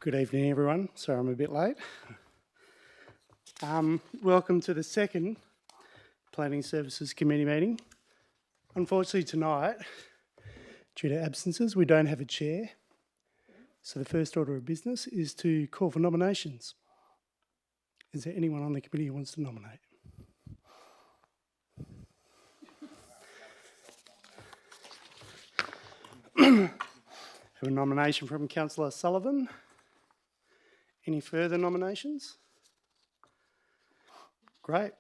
Good evening, everyone. Sorry I'm a bit late. Welcome to the second Planning Services Committee meeting. Unfortunately tonight, due to absences, we don't have a chair. So the first order of business is to call for nominations. Is there anyone on the committee who wants to nominate? Have a nomination from Councillor Sullivan. Any further nominations? Great.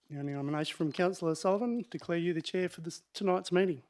The only nomination from Councillor Sullivan, declare you the chair for tonight's meeting.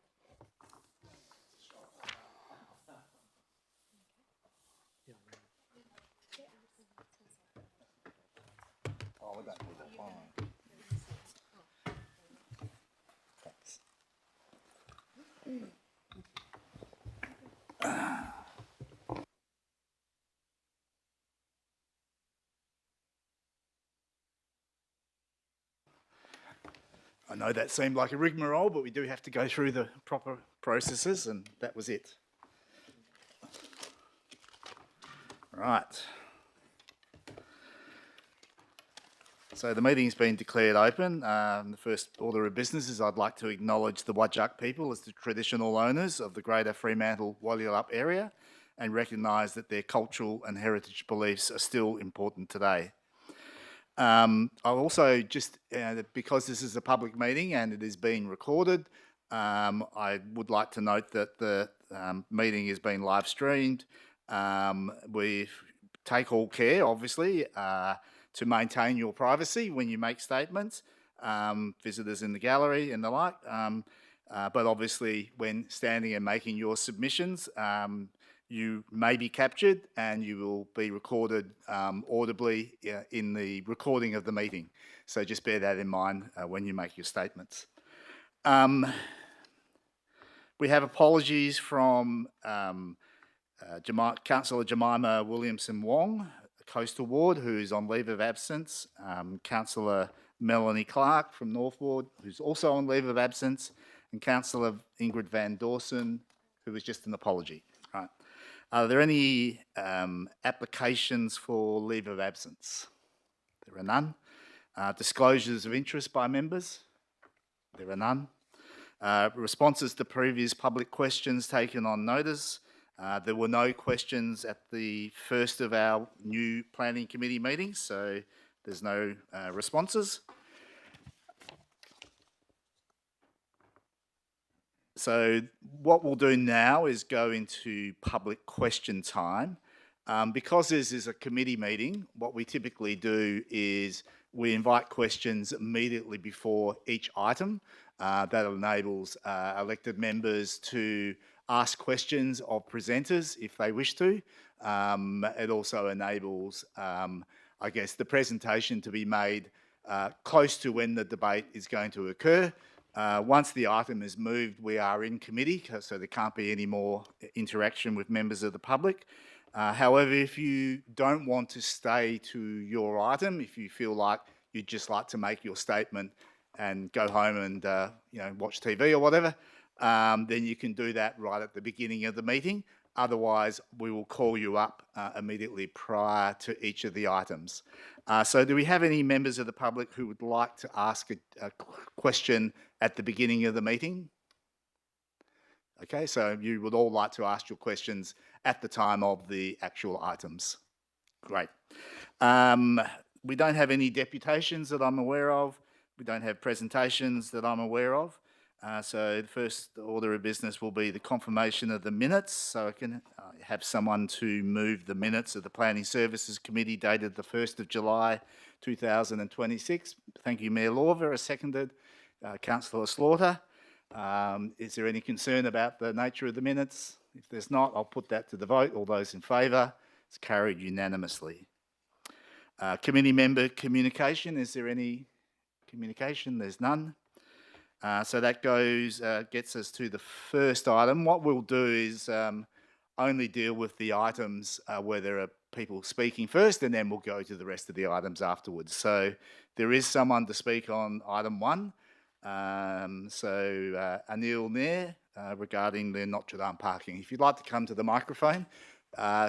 I know that seemed like a rigmarole, but we do have to go through the proper processes, and that was it. Right. So the meeting's been declared open. The first order of business is I'd like to acknowledge the Whadjuk people as the traditional owners of the Greater Fremantle-Walyalup area and recognise that their cultural and heritage beliefs are still important today. I'll also just, because this is a public meeting and it is being recorded, I would like to note that the meeting is being live streamed. We take all care, obviously, to maintain your privacy when you make statements, visitors in the gallery and the like. But obviously, when standing and making your submissions, you may be captured and you will be recorded audibly in the recording of the meeting. So just bear that in mind when you make your statements. We have apologies from Councillor Jemima Williamson-Wong, Coastal Ward, who is on leave of absence, Councillor Melanie Clark from North Ward, who's also on leave of absence, and Councillor Ingrid Van Dawson, who was just an apology. Right. Are there any applications for leave of absence? There are none. Disclosures of interest by members? There are none. Responses to previous public questions taken on notice? There were no questions at the first of our new planning committee meetings, so there's no responses. So what we'll do now is go into public question time. Because this is a committee meeting, what we typically do is we invite questions immediately before each item. That enables elected members to ask questions of presenters if they wish to. It also enables, I guess, the presentation to be made close to when the debate is going to occur. Once the item is moved, we are in committee, so there can't be any more interaction with members of the public. However, if you don't want to stay to your item, if you feel like you'd just like to make your statement and go home and watch TV or whatever, then you can do that right at the beginning of the meeting. Otherwise, we will call you up immediately prior to each of the items. So do we have any members of the public who would like to ask a question at the beginning of the meeting? Okay, so you would all like to ask your questions at the time of the actual items. Great. We don't have any deputations that I'm aware of. We don't have presentations that I'm aware of. So the first order of business will be the confirmation of the minutes. So I can have someone to move the minutes of the Planning Services Committee dated the 1st of July 2026. Thank you, Mayor Lorver, as seconded. Councillor Slaughter. Is there any concern about the nature of the minutes? If there's not, I'll put that to the vote. All those in favour? It's carried unanimously. Committee member communication. Is there any communication? There's none. So that gets us to the first item. What we'll do is only deal with the items where there are people speaking first, and then we'll go to the rest of the items afterwards. So there is someone to speak on item 1. Anil Nair, regarding the Notre Dame parking. If you'd like to come to the microphone,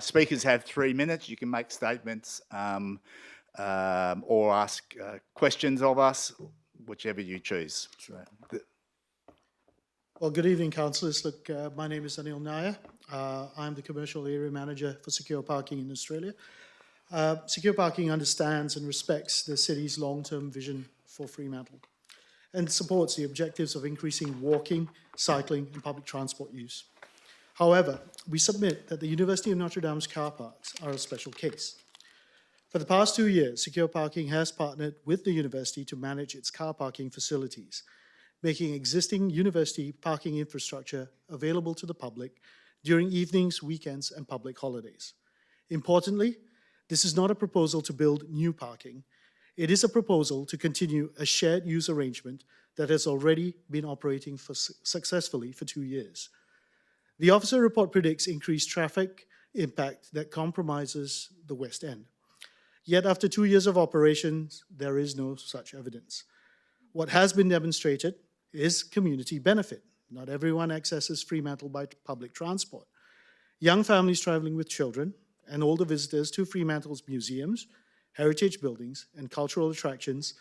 speakers have 3 minutes. You can make statements or ask questions of us, whichever you choose. Well, good evening, councillors. Look, my name is Anil Nair. I'm the Commercial Area Manager for Secure Parking in Australia. Secure Parking understands and respects the city's long-term vision for Fremantle and supports the objectives of increasing walking, cycling and public transport use. However, we submit that the University of Notre Dame's car parks are a special case. For the past 2 years, Secure Parking has partnered with the university to manage its car parking facilities, making existing university parking infrastructure available to the public during evenings, weekends, and public holidays. Importantly, this is not a proposal to build new parking. It is a proposal to continue a shared use arrangement that has already been operating successfully for 2 years. The officer report predicts increased traffic impact that compromises the West End. Yet after 2 years of operations, there is no such evidence. What has been demonstrated is community benefit. Not everyone accesses Fremantle by public transport. Young families traveling with children and older visitors to Fremantle's museums, heritage buildings, and cultural attractions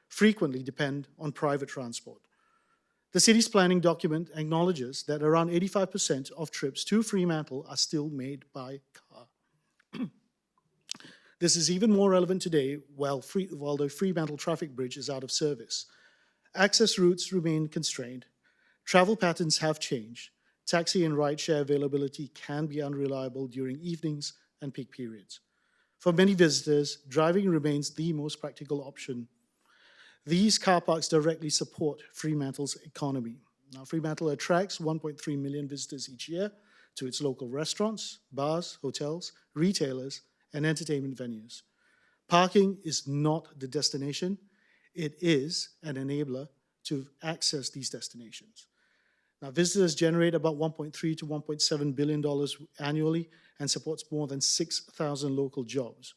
frequently depend on private transport. The city's planning document acknowledges that around 85% of trips to Fremantle are still made by car. This is even more relevant today while the Fremantle traffic bridge is out of service. Access routes remain constrained. Travel patterns have changed. Taxi and rideshare availability can be unreliable during evenings and peak periods. For many visitors, driving remains the most practical option. These car parks directly support Fremantle's economy. Now, Fremantle attracts 1.3 million visitors each year to its local restaurants, bars, hotels, retailers, and entertainment venues. Parking is not the destination. It is an enabler to access these destinations. Now, visitors generate about $1.3 to $1.7 billion annually and supports more than 6,000 local jobs.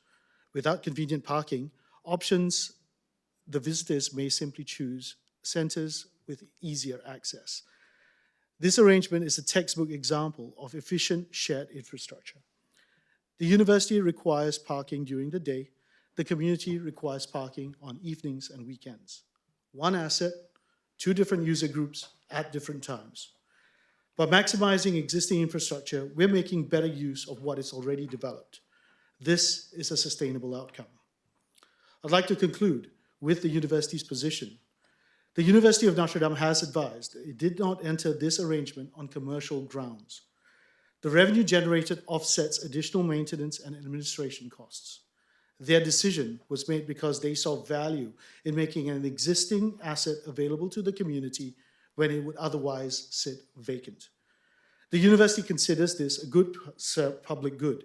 Without convenient parking options, the visitors may simply choose centres with easier access. This arrangement is a textbook example of efficient shared infrastructure. The university requires parking during the day. The community requires parking on evenings and weekends. One asset, 2 different user groups at different times. By maximizing existing infrastructure, we're making better use of what is already developed. This is a sustainable outcome. I'd like to conclude with the university's position. The University of Notre Dame has advised it did not enter this arrangement on commercial grounds. The revenue generated offsets additional maintenance and administration costs. Their decision was made because they saw value in making an existing asset available to the community when it would otherwise sit vacant. The university considers this a good public good,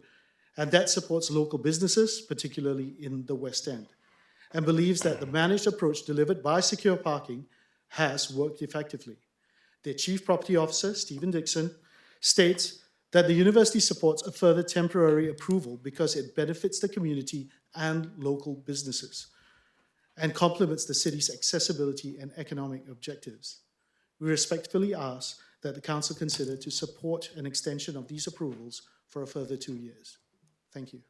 and that supports local businesses, particularly in the West End, and believes that the managed approach delivered by Secure Parking has worked effectively. Their Chief Property Officer, Stephen Dixon, states that the university supports a further temporary approval because it benefits the community and local businesses and complements the city's accessibility and economic objectives. We respectfully ask that the council consider to support an extension of these approvals for a further 2 years. Thank you.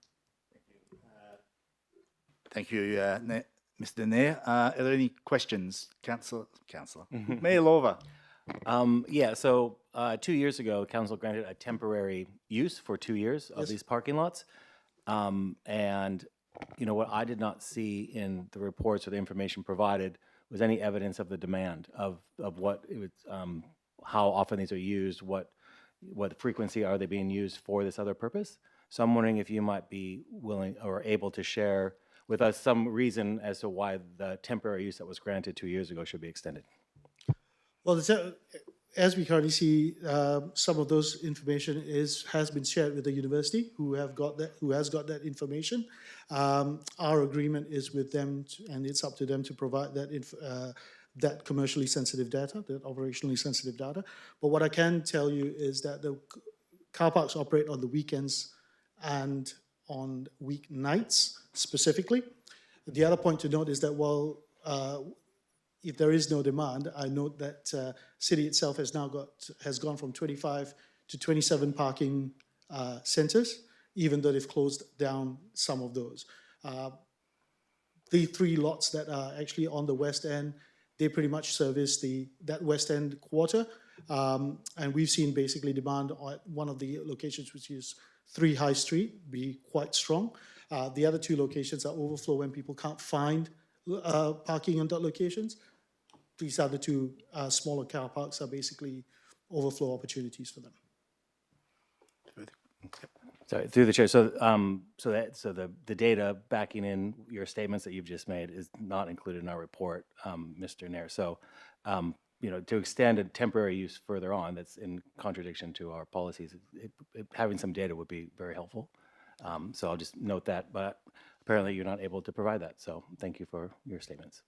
Thank you, Mr. Nair. Are there any questions, Councillor? Mayor Lorver. So 2 years ago, the council granted a temporary use for 2 years of these parking lots. And you know what I did not see in the reports or the information provided was any evidence of the demand of what it would, how often these are used, what frequency are they being used for this other purpose. So I'm wondering if you might be willing or able to share with us some reason as to why the temporary use that was granted 2 years ago should be extended. Well, as we currently see, some of those information has been shared with the university, who has got that information. Our agreement is with them, and it's up to them to provide that commercially sensitive data, that operationally sensitive data. But what I can tell you is that the car parks operate on the weekends and on weeknights specifically. The other point to note is that while if there is no demand, I note that city itself has gone from 25 to 27 parking centres, even though they've closed down some of those. The 3 lots that are actually on the west end, they pretty much service that west end quarter, and we've seen basically demand at one of the locations, which is 3 High Street, be quite strong. The other 2 locations are overflow when people can't find parking on that locations. These other 2 smaller car parks are basically overflow opportunities for them. Sorry, through the chair. So, the data backing in your statements that you've just made is not included in our report, Mr. Nair. So, to extend a temporary use further on, that's in contradiction to our policies. Having some data would be very helpful. So I'll just note that, but apparently you're not able to provide that. So thank you for your statements.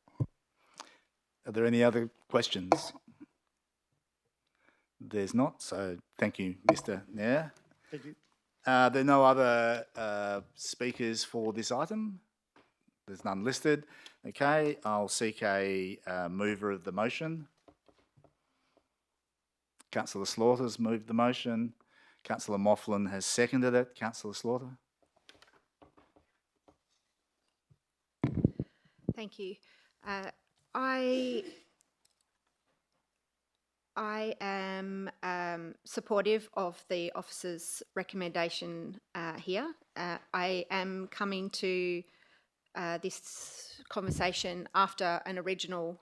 Are there any other questions? There's not, so thank you, Mr. Nair. Thank you. There are no other speakers for this item? There's none listed. Okay, I'll seek a mover of the motion. Councillor Slaughter's moved the motion. Councillor Mofflin has seconded it. Councillor Slaughter. Thank you. I am supportive of the officer's recommendation here. I am coming to this conversation after an original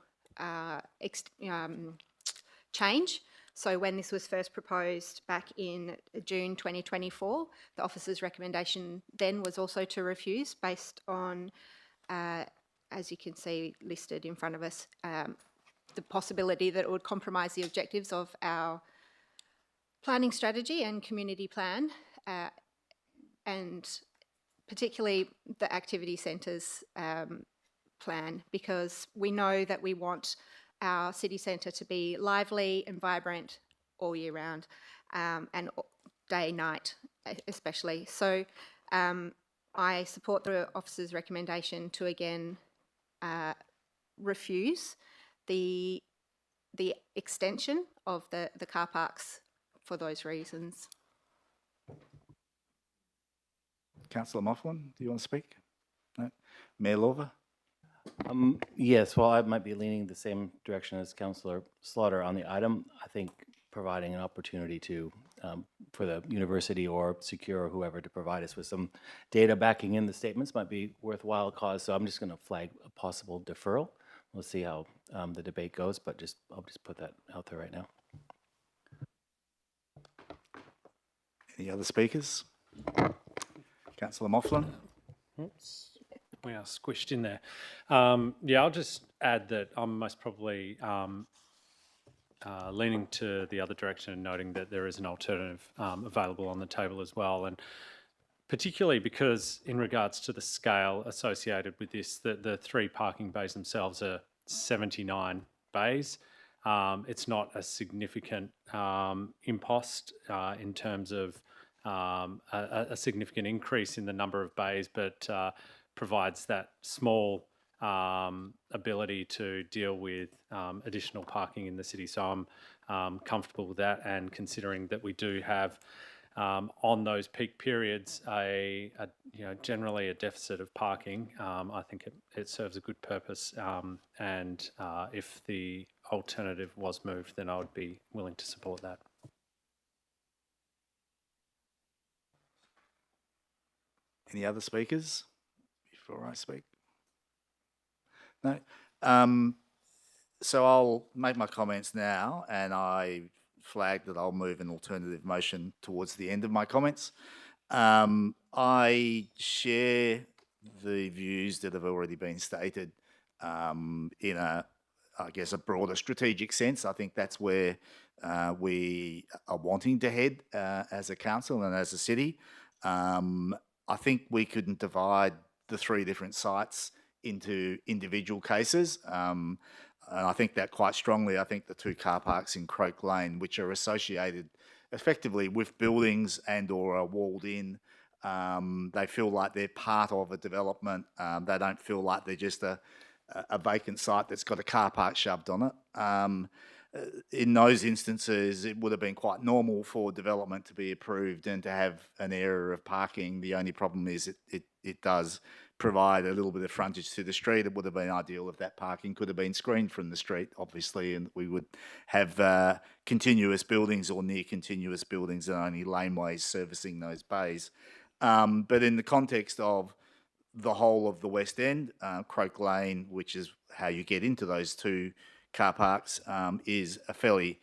change. So when this was first proposed back in June 2024, the officer's recommendation then was also to refuse based on, as you can see listed in front of us, the possibility that it would compromise the objectives of our planning strategy and community plan, and particularly the activity centres plan, because we know that we want our city centre to be lively and vibrant all year round, and day, night especially. So I support the officer's recommendation to again refuse the extension of the car parks for those reasons. Councillor Mofflin, do you want to speak? No? Mayor Lorver? Yes, well, I might be leaning the same direction as Councillor Slaughter on the item. I think providing an opportunity to for the university or Secure or whoever to provide us with some data backing in the statements might be worthwhile cause. So I'm just going to flag a possible deferral. We'll see how the debate goes, but I'll just put that out there right now. Any other speakers? Councillor Mofflin? Oops, we are squished in there. Yeah, I'll just add that I'm most probably leaning to the other direction and noting that there is an alternative available on the table as well. And particularly because in regards to the scale associated with this, the 3 parking bays themselves are 79 bays. It's not a significant impost in terms of a significant increase in the number of bays, but provides that small ability to deal with additional parking in the city. So I'm comfortable with that, and considering that we do have on those peak periods generally a deficit of parking, I think it serves a good purpose, and if the alternative was moved, then I would be willing to support that. Any other speakers before I speak? No. So I'll make my comments now, and I flag that I'll move an alternative motion towards the end of my comments. I share the views that have already been stated in a I guess, a broader strategic sense. I think that's where we are wanting to head as a council and as a city. I think we couldn't divide the 3 different sites into individual cases. And I think that quite strongly. I think the 2 car parks in Croke Lane, which are associated effectively with buildings and or are walled in, they feel like they're part of a development. They don't feel like they're just a vacant site that's got a car park shoved on it. In those instances, it would have been quite normal for development to be approved and to have an area of parking. The only problem is it does provide a little bit of frontage to the street. It would have been ideal if that parking could have been screened from the street, obviously, and we would have continuous buildings or near continuous buildings and only laneways servicing those bays. But in the context of the whole of the West End, Croke Lane, which is how you get into those 2 car parks, is a fairly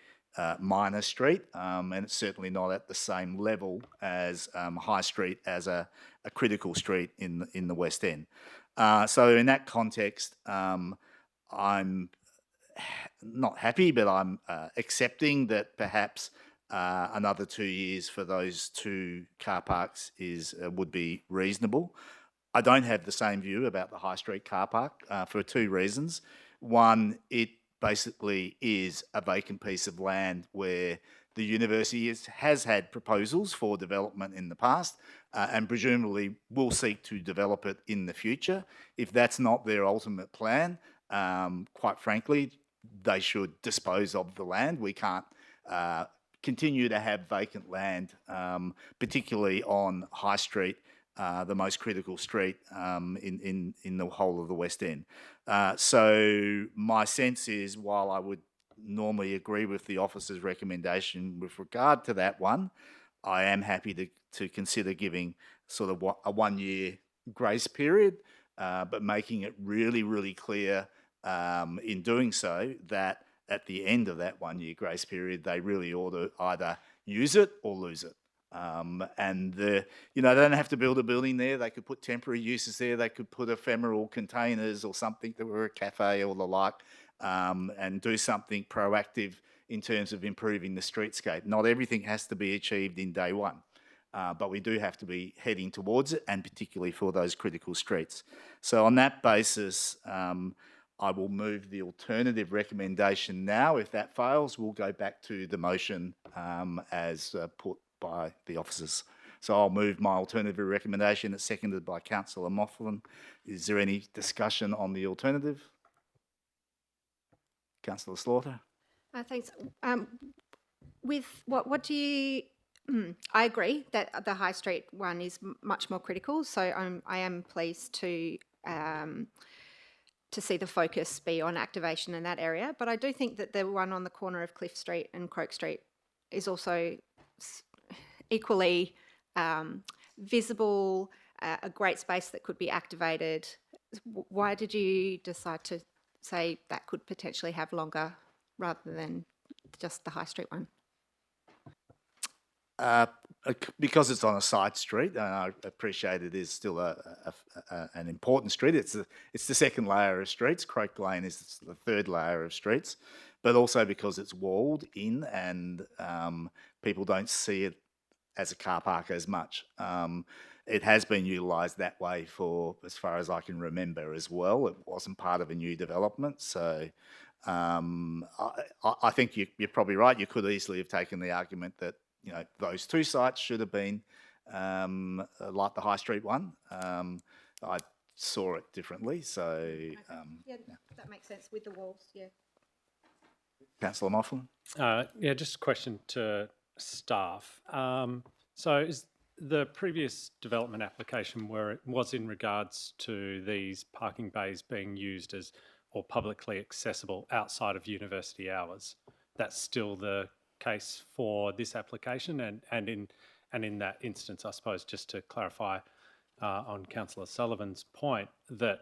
minor street, and it's certainly not at the same level as High Street as a critical street in the West End. So in that context, I'm not happy, but I'm accepting that perhaps another 2 years for those 2 car parks would be reasonable. I don't have the same view about the High Street car park for 2 reasons. One, it basically is a vacant piece of land where the university has had proposals for development in the past and presumably will seek to develop it in the future. If that's not their ultimate plan, quite frankly, they should dispose of the land. We can't continue to have vacant land, particularly on High Street, the most critical street in the whole of the West End. So my sense is, while I would normally agree with the officer's recommendation with regard to that one, I am happy to consider giving sort of a 1-year grace period, but making it really, really clear in doing so that at the end of that 1-year grace period, they really ought to either use it or lose it. They don't have to build a building there. They could put temporary uses there. They could put ephemeral containers or something that were a cafe or the like, and do something proactive in terms of improving the streetscape. Not everything has to be achieved in day one, but we do have to be heading towards it, and particularly for those critical streets. So on that basis, I will move the alternative recommendation now. If that fails, we'll go back to the motion as put by the officers. So I'll move my alternative recommendation. It's seconded by Councillor Mofflin. Is there any discussion on the alternative? Councillor Slaughter? Thanks. With what do you? I agree that the High Street one is much more critical. So I am pleased to see the focus be on activation in that area. But I do think that the one on the corner of Cliff Street and Croke Street is also equally visible, a great space that could be activated. Why did you decide to say that could potentially have longer rather than just the High Street one? Because it's on a side street, and I appreciate it is still an important street. It's the second layer of streets. Croke Lane is the third layer of streets, but also because it's walled in and people don't see it as a car park as much. It has been utilised that way for as far as I can remember as well. It wasn't part of a new development, so I think you're probably right. You could easily have taken the argument that those 2 sites should have been like the High Street one. I saw it differently, so that makes sense with the walls. Yeah. Councillor Mofflin. Just a question to staff. So is the previous development application where it was in regards to these parking bays being used as or publicly accessible outside of university hours? That's still the case for this application, and in that instance, I suppose, just to clarify on Councillor Sullivan's point, that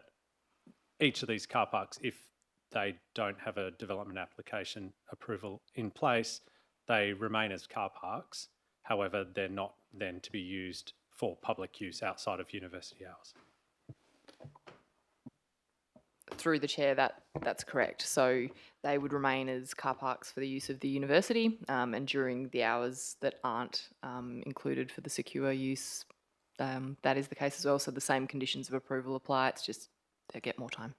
each of these car parks, if they don't have a development application approval in place, they remain as car parks. However, they're not then to be used for public use outside of university hours. Through the chair, that's correct. So they would remain as car parks for the use of the university, and during the hours that aren't included for the secure use, that is the case as well. So the same conditions of approval apply. It's just they get more time.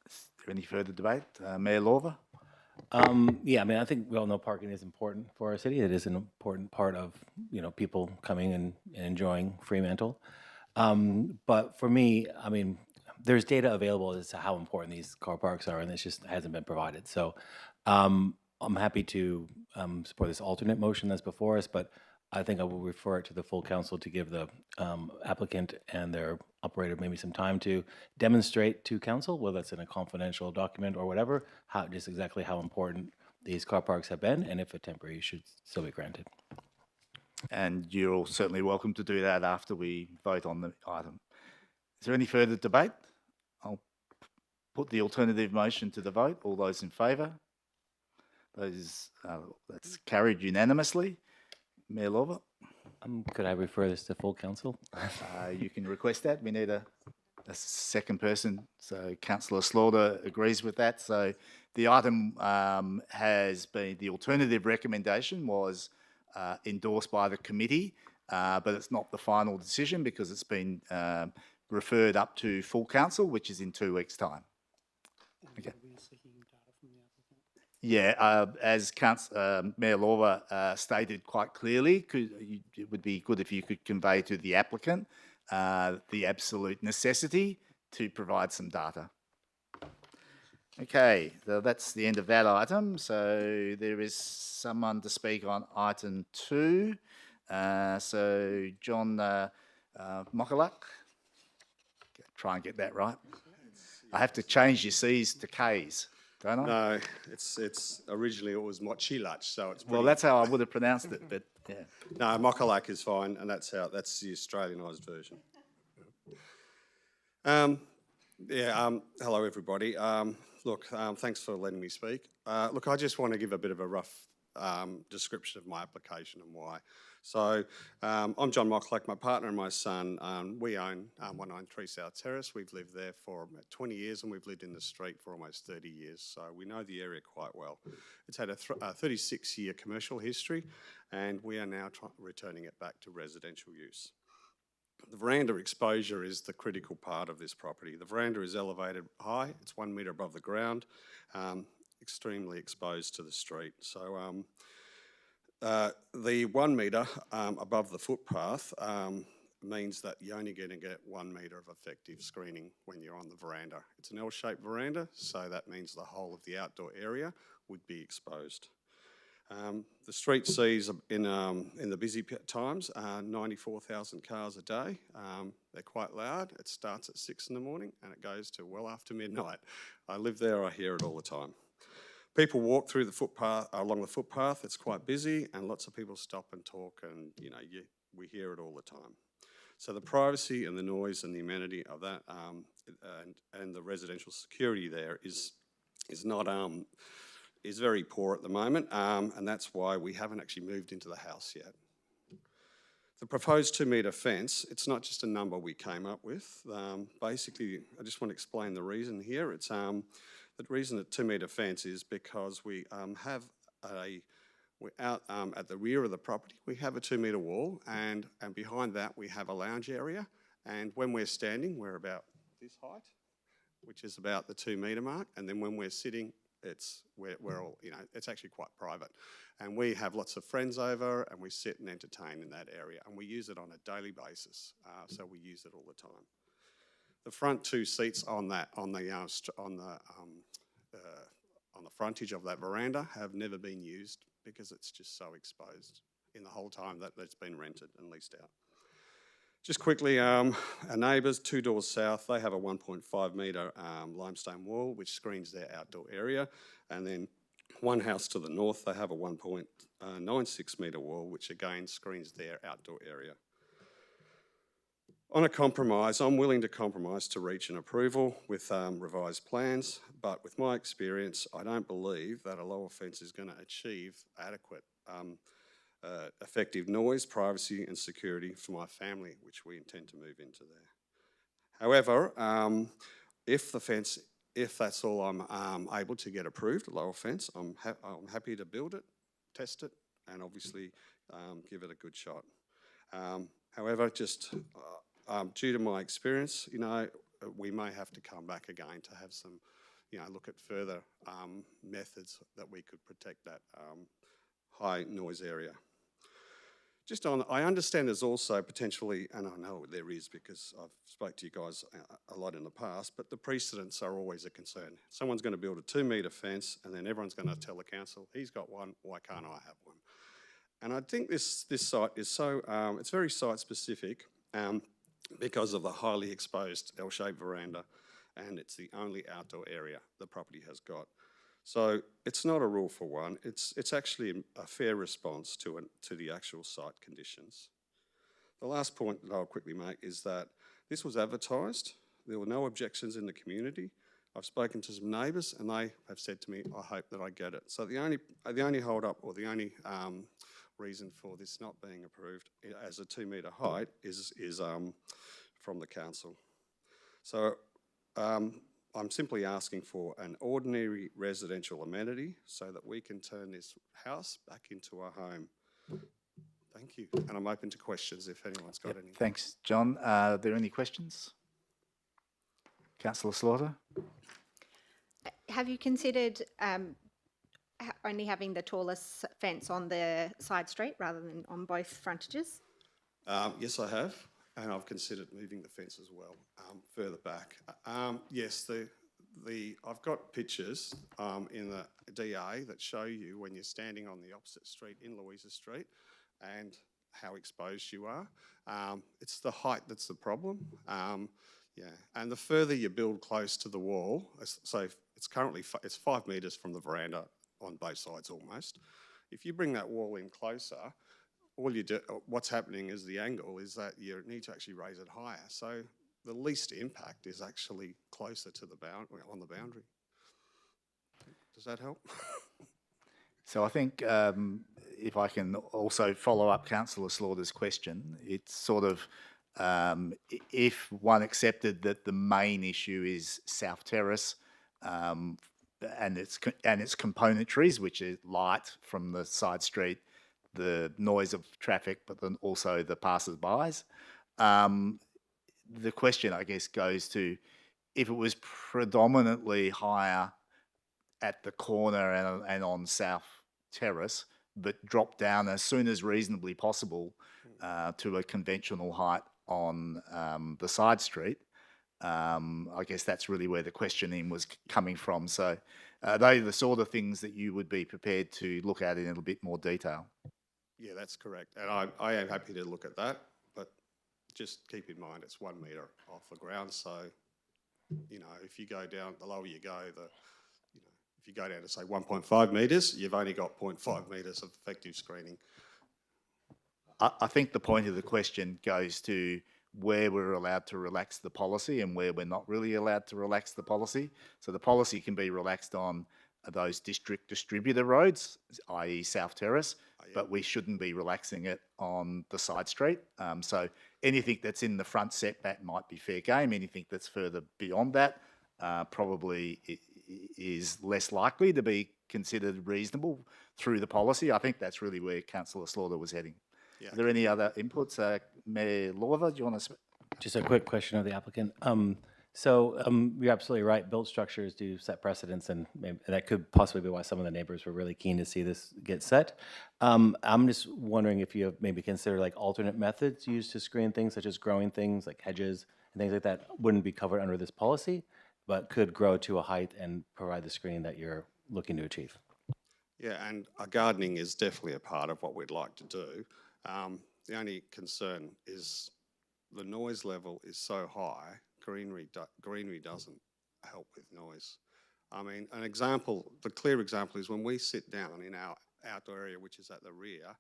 Is there any further debate? Mayor Lawver? Yeah, I mean, I think we all know parking is important for our city. It is an important part of, people coming and enjoying Fremantle. But for me, I mean, there's data available as to how important these car parks are, and this just hasn't been provided. So I'm happy to support this alternate motion that's before us, but I think I will refer it to the full council to give the applicant and their operator maybe some time to demonstrate to council, whether it's in a confidential document or whatever, just exactly how important these car parks have been, and if a temporary use should still be granted. And you're all certainly welcome to do that after we vote on the item. Is there any further debate? I'll put the alternative motion to the vote. All those in favour? That's carried unanimously. Mayor Lawver? Could I refer this to full council? You can request that. We need a second person. So Councillor Slaughter agrees with that. So the item has been, the alternative recommendation was endorsed by the committee, but it's not the final decision because it's been referred up to full council, which is in 2 weeks' time. Okay. Yeah, as Mayor Lawver stated quite clearly, it would be good if you could convey to the applicant the absolute necessity to provide some data. Okay, so that's the end of that item. So there is someone to speak on item 2. So John Mokalak, try and get that right. I have to change your C's to K's, don't I? No, it's originally it was Mochilach, so it's Well, that's how I would have pronounced it, but yeah. no, Mokalak is fine, and that's the Australianised version. Hello everybody. Look, thanks for letting me speak. Look, I just want to give a bit of a rough description of my application and why. So I'm John Mokalak, my partner and my son. We own 193 South Terrace. We've lived there for about 20 years and we've lived in the street for almost 30 years. So we know the area quite well. It's had a 36-year commercial history and we are now returning it back to residential use. The veranda exposure is the critical part of this property. The veranda is elevated high. It's 1 metre above the ground, extremely exposed to the street. So the 1 metre above the footpath means that you're only going to get 1 metre of effective screening when you're on the veranda. It's an L-shaped veranda, so that means the whole of the outdoor area would be exposed. The street sees in the busy times 94,000 cars a day. They're quite loud. It starts at 6 in the morning and it goes to well after midnight. I live there, I hear it all the time. People walk through the footpath, along the footpath. It's quite busy and lots of people stop and talk and, we hear it all the time. So the privacy and the noise and the amenity of that and the residential security there is very poor at the moment, and that's why we haven't actually moved into the house yet. The proposed 2 metre fence, it's not just a number we came up with. Basically, I just want to explain the reason here. It's the reason that 2 metre fence is because we have we're out at the rear of the property, we have a 2 metre wall, and behind that we have a lounge area. And when we're standing, we're about this height, which is about the 2 metre mark. And then when we're sitting, we're all, it's actually quite private. And we have lots of friends over and we sit and entertain in that area and we use it on a daily basis. So we use it all the time. The front 2 seats on the frontage of that veranda have never been used because it's just so exposed in the whole time that it's been rented and leased out. Just quickly, our neighbours, 2 doors south, they have a 1.5 metre limestone wall which screens their outdoor area, and then one house to the north, they have a 1.96 metre wall which again screens their outdoor area. On a compromise, I'm willing to compromise to reach an approval with revised plans, but with my experience, I don't believe that a lower fence is going to achieve adequate effective noise, privacy and security for my family, which we intend to move into there. However, if that's all I'm able to get approved, a lower fence, I'm happy to build it, test it, and obviously give it a good shot. However, just due to my experience, you know, we may have to come back again to have some, you know, look at further methods that we could protect that high noise area. Just on, I understand there's also potentially, and I know there is because I've spoke to you guys a lot in the past, but the precedents are always a concern. Someone's going to build a 2-metre fence and then everyone's going to tell the council, he's got one, why can't I have one? And I think this site is so, it's very site specific because of the highly exposed L-shaped veranda, and it's the only outdoor area the property has got. So it's not a rule for one, it's actually a fair response to the actual site conditions. The last point that I'll quickly make is that this was advertised, there were no objections in the community. I've spoken to some neighbours and they have said to me, I hope that I get it. So the only hold up or the only reason for this not being approved as a 2-metre height is from the council. So I'm simply asking for an ordinary residential amenity so that we can turn this house back into a home. Thank you. And I'm open to questions if anyone's got any. Thanks, John. Are there any questions? Councillor Slaughter? Have you considered only having the tallest fence on the side street rather than on both frontages? Yes, I have. And I've considered moving the fence as well, further back. Yes, I've got pictures in the DA that show you when you're standing on the opposite street in Louisa Street and how exposed you are. It's the height that's the problem. Yeah, and the further you build close to the wall, so it's currently it's 5 metres from the veranda on both sides almost. If you bring that wall in closer, all you do, what's happening is the angle is that you need to actually raise it higher. So the least impact is actually closer to the on the boundary. Does that help? So I think if I can also follow up Councillor Slaughter's question, it's sort of if one accepted that the main issue is South Terrace and its componentries, which is light from the side street, the noise of traffic, but then also the passers-bys. The question, I guess, goes to if it was predominantly higher at the corner and on South Terrace, but dropped down as soon as reasonably possible to a conventional height on the side street. I guess that's really where the questioning was coming from. So they are the sort of things that you would be prepared to look at in a little bit more detail. Yeah, that's correct. And I am happy to look at that, but just keep in mind it's 1 metre off the ground. So, you know, if you go down, the lower you go, if you go down to say 1.5 metres, you've only got 0.5 metres of effective screening. I think the point of the question goes to where we're allowed to relax the policy and where we're not really allowed to relax the policy. So the policy can be relaxed on those district distributor roads, i.e. South Terrace, but we shouldn't be relaxing it on the side street. So anything that's in the front setback might be fair game. Anything that's further beyond that probably is less likely to be considered reasonable through the policy. I think that's really where Councillor Slaughter was heading. Yeah. Are there any other inputs? Mayor Lorva, do you want to? Just a quick question of the applicant. You're absolutely right. Built structures do set precedents, and that could possibly be why some of the neighbors were really keen to see this get set. I'm just wondering if you have maybe considered like alternate methods used to screen things, such as growing things like hedges and things like that, wouldn't be covered under this policy, but could grow to a height and provide the screening that you're looking to achieve. Yeah, and gardening is definitely a part of what we'd like to do. The only concern is the noise level is so high, greenery doesn't help with noise. I mean, the clear example is when we sit down in our outdoor area, which is at the rear,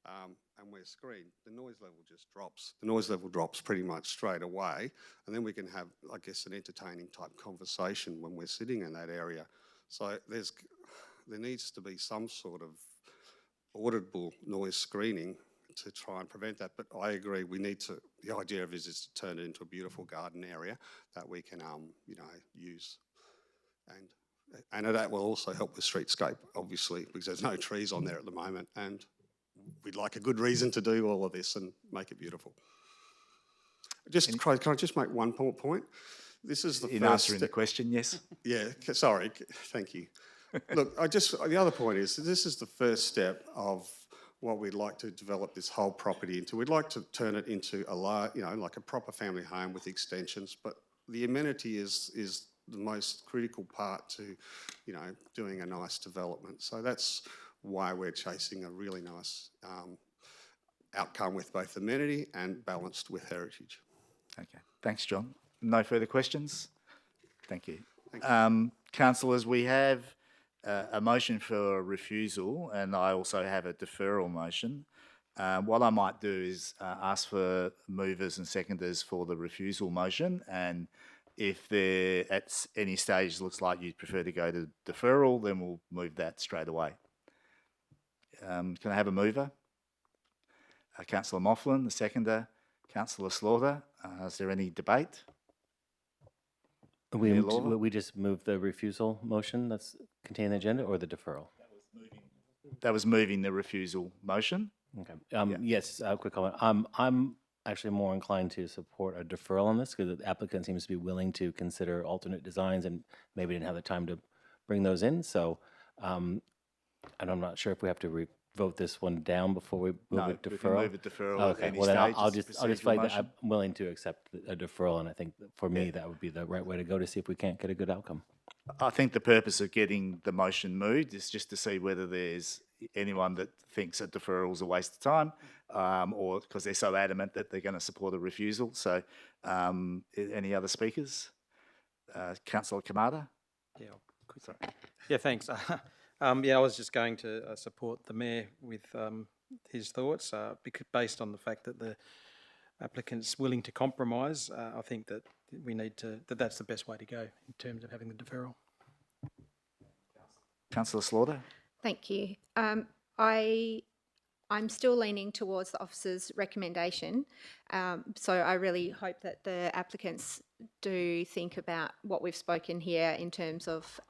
and we're screened, the noise level just drops. The noise level drops pretty much straight away, and then we can have, I guess, an entertaining type conversation when we're sitting in that area. So there needs to be some sort of audible noise screening to try and prevent that. But I agree, we need to, the idea of is to turn it into a beautiful garden area that we can, you know, use. And that will also help with streetscape, obviously, because there's no trees on there at the moment. And we'd like a good reason to do all of this and make it beautiful. Just, can I just make one point? This is the In first answering the step. question, yes. Yeah, sorry, thank you. Look, the other point is, this is the first step of what we'd like to develop this whole property into. We'd like to turn it into like a proper family home with extensions, but the amenity is the most critical part to, you know, doing a nice development. So that's why we're chasing a really nice outcome with both amenity and balanced with heritage. Okay, thanks, John. No further questions? Thank you. Councillors, we have a motion for a refusal, and I also have a deferral motion. What I might do is ask for movers and seconders for the refusal motion, and if there at any stage looks like you'd prefer to go to deferral, then we'll move that straight away. Can I have a mover? Councillor Moughlin, the seconder. Councillor Slaughter, is there any debate? Mayor Lawler? We just moved the refusal motion that's contained in the agenda, or the deferral? That was moving the refusal motion. Okay. Yes, quick comment. I'm actually more inclined to support a deferral on this because the applicant seems to be willing to consider alternate designs and maybe didn't have the time to bring those in. So, and I'm not sure if we have to vote this one down before we move it we can deferral. move it deferral at Okay, any well then stage. I'll It's a just procedural flag that motion. I'm willing to accept a deferral, and I think that for me that would be the right way to go to see if we can't get a good outcome. I think the purpose of getting the motion moved is just to see whether there's anyone that thinks a deferral is a waste of time, or because they're so adamant that they're going to support a refusal. So, any other speakers? Councillor Kamada? Yeah, Sorry. yeah, thanks. Yeah, I was just going to support the Mayor with his thoughts, because based on the fact that the applicant's willing to compromise, I think that we need to, that's the best way to go in terms of having the deferral. Councillor Slaughter? Thank you. I'm still leaning towards the officer's recommendation. So I really hope that the applicants do think about what we've spoken here in terms of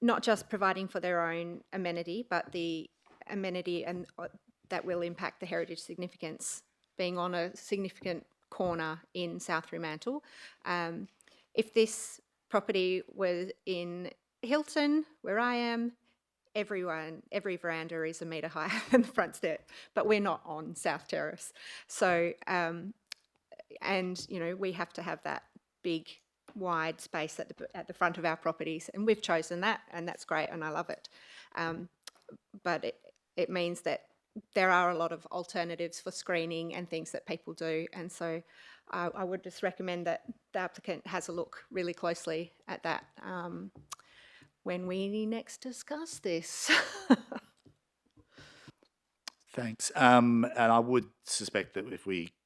not just providing for their own amenity, but the amenity and that will impact the heritage significance, being on a significant corner in South Fremantle. If this property was in Hilton, where I am, every veranda is a metre higher than the front step, but we're not on South Terrace. So, and you know, we have to have that big, wide space at the front of our properties, and we've chosen that, and that's great, and I love it. But it means that there are a lot of alternatives for screening and things that people do, and so I would just recommend that the applicant has a look really closely at that when we next discuss this. Thanks. And I would suspect that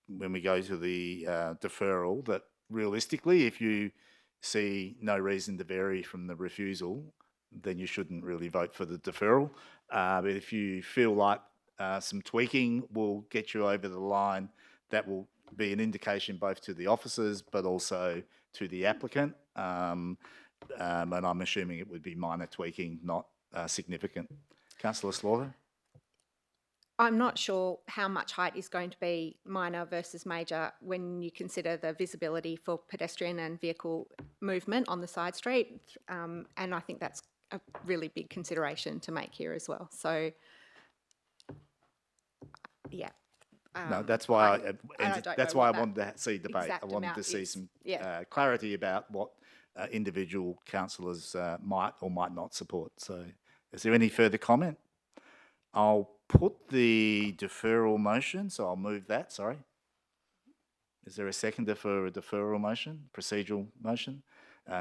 when we go to the deferral, that realistically, if you see no reason to vary from the refusal, then you shouldn't really vote for the deferral. But if you feel like some tweaking will get you over the line, that will be an indication both to the officers but also to the applicant. And I'm assuming it would be minor tweaking, not significant. Councillor Slaughter? I'm not sure how much height is going to be minor versus major when you consider the visibility for pedestrian and vehicle movement on the side street. And I think that's a really big consideration to make here as well. So, yeah. No, that's why don't know I what wanted to see debate. I exact wanted to amount see is. some Yeah. clarity about what individual councillors might or might not support. So, is there any further comment? I'll put the deferral motion, so I'll move that. Sorry. Is there a seconder for a deferral motion, procedural motion?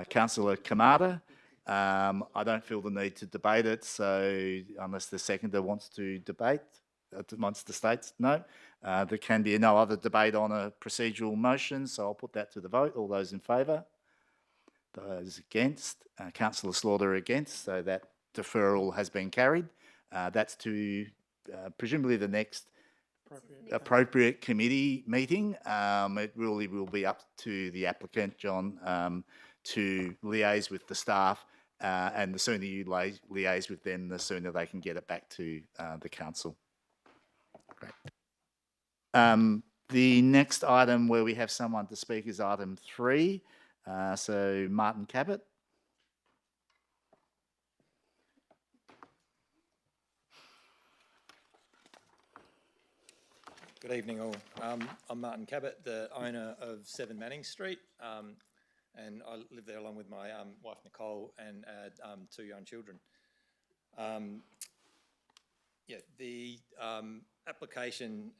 Councillor Kamada. I don't feel the need to debate it, so unless the seconder wants to debate amongst the states, no. There can be no other debate on a procedural motion, so I'll put that to the vote. All those in favour? Those against? Councillor Slaughter against, so that deferral has been carried. That's to presumably the next appropriate committee meeting. It really will be up to the applicant, John, to liaise with the staff, and the sooner you liaise with them, the sooner they can get it back to the council. Great. The next item where we have someone to speak is item 3. So Martin Cabot. Good evening all. I'm Martin Cabot, the owner of 7 Manning Street, and I live there along with my wife Nicole and 2 young children. The application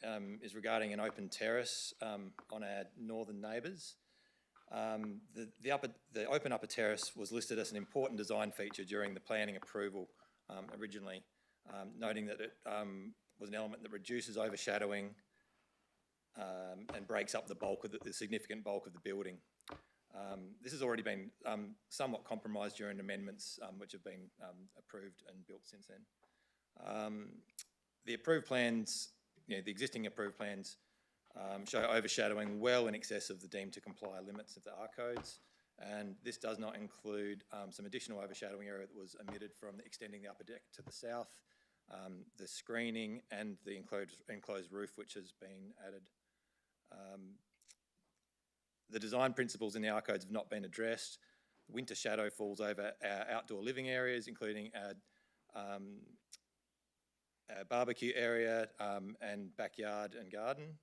is regarding an open terrace on our northern neighbours. The open upper terrace was listed as an important design feature during the planning approval originally, noting that it was an element that reduces overshadowing and breaks up the significant bulk of the building. This has already been somewhat compromised during amendments which have been approved and built since then. The approved plans, the existing approved plans, show overshadowing well in excess of the deemed to comply limits of the R codes, and this does not include some additional overshadowing area that was omitted from extending the upper deck to the south, the screening and the enclosed roof which has been added. The design principles in the R codes have not been addressed. Winter shadow falls over our outdoor living areas, including our barbecue area and backyard and garden.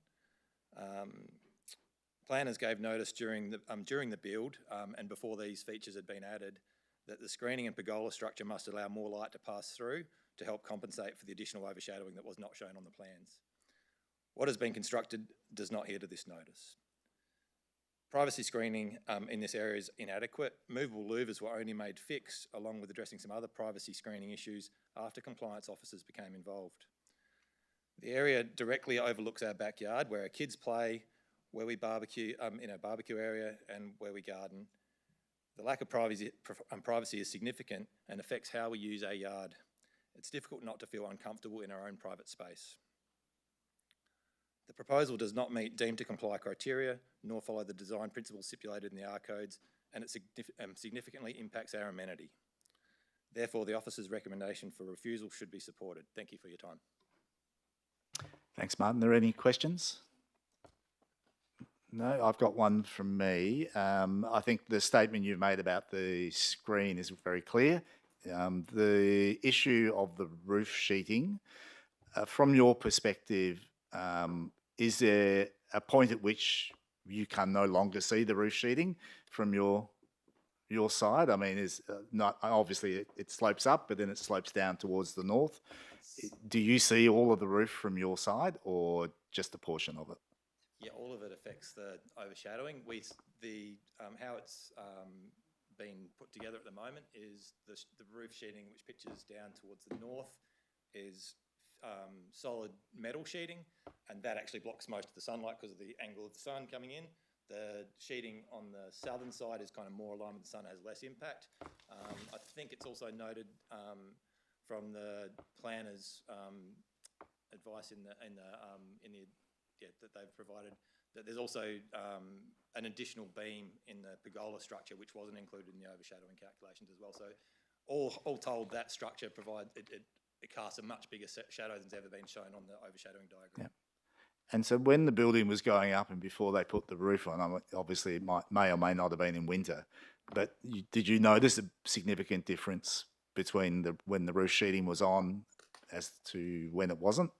Planners gave notice during the build and before these features had been added that the screening and pergola structure must allow more light to pass through to help compensate for the additional overshadowing that was not shown on the plans. What has been constructed does not adhere to this notice. Privacy screening in this area is inadequate. Movable louvers were only made fixed, along with addressing some other privacy screening issues after compliance officers became involved. The area directly overlooks our backyard where our kids play, where we barbecue in our barbecue area and where we garden. The lack of privacy is significant and affects how we use our yard. It's difficult not to feel uncomfortable in our own private space. The proposal does not meet deemed to comply criteria, nor follow the design principles stipulated in the R codes, and it significantly impacts our amenity. Therefore, the officer's recommendation for refusal should be supported. Thank you for your time. Thanks, Martin. Are there any questions? No, I've got one from me. I think the statement you've made about the screen is very clear. The issue of the roof sheeting, from your perspective, is there a point at which you can no longer see the roof sheeting from your side? I mean, is not obviously it slopes up, but then it slopes down towards the north. Do you see all of the roof from your side, or just a portion of it? Yeah, all of it affects the overshadowing. How it's been put together at the moment is the roof sheeting, which pitches down towards the north, is solid metal sheeting, and that actually blocks most of the sunlight because of the angle of the sun coming in. The sheeting on the southern side is kind of more aligned with the sun, has less impact. I think it's also noted from the planners' advice that they've provided that there's also an additional beam in the pergola structure which wasn't included in the overshadowing calculations as well. So all told, that structure it casts a much bigger shadow than's ever been shown on the overshadowing diagram. Yeah. And so when the building was going up and before they put the roof on, obviously it may or may not have been in winter, but did you notice a significant difference between when the roof sheeting was on as to when it wasn't?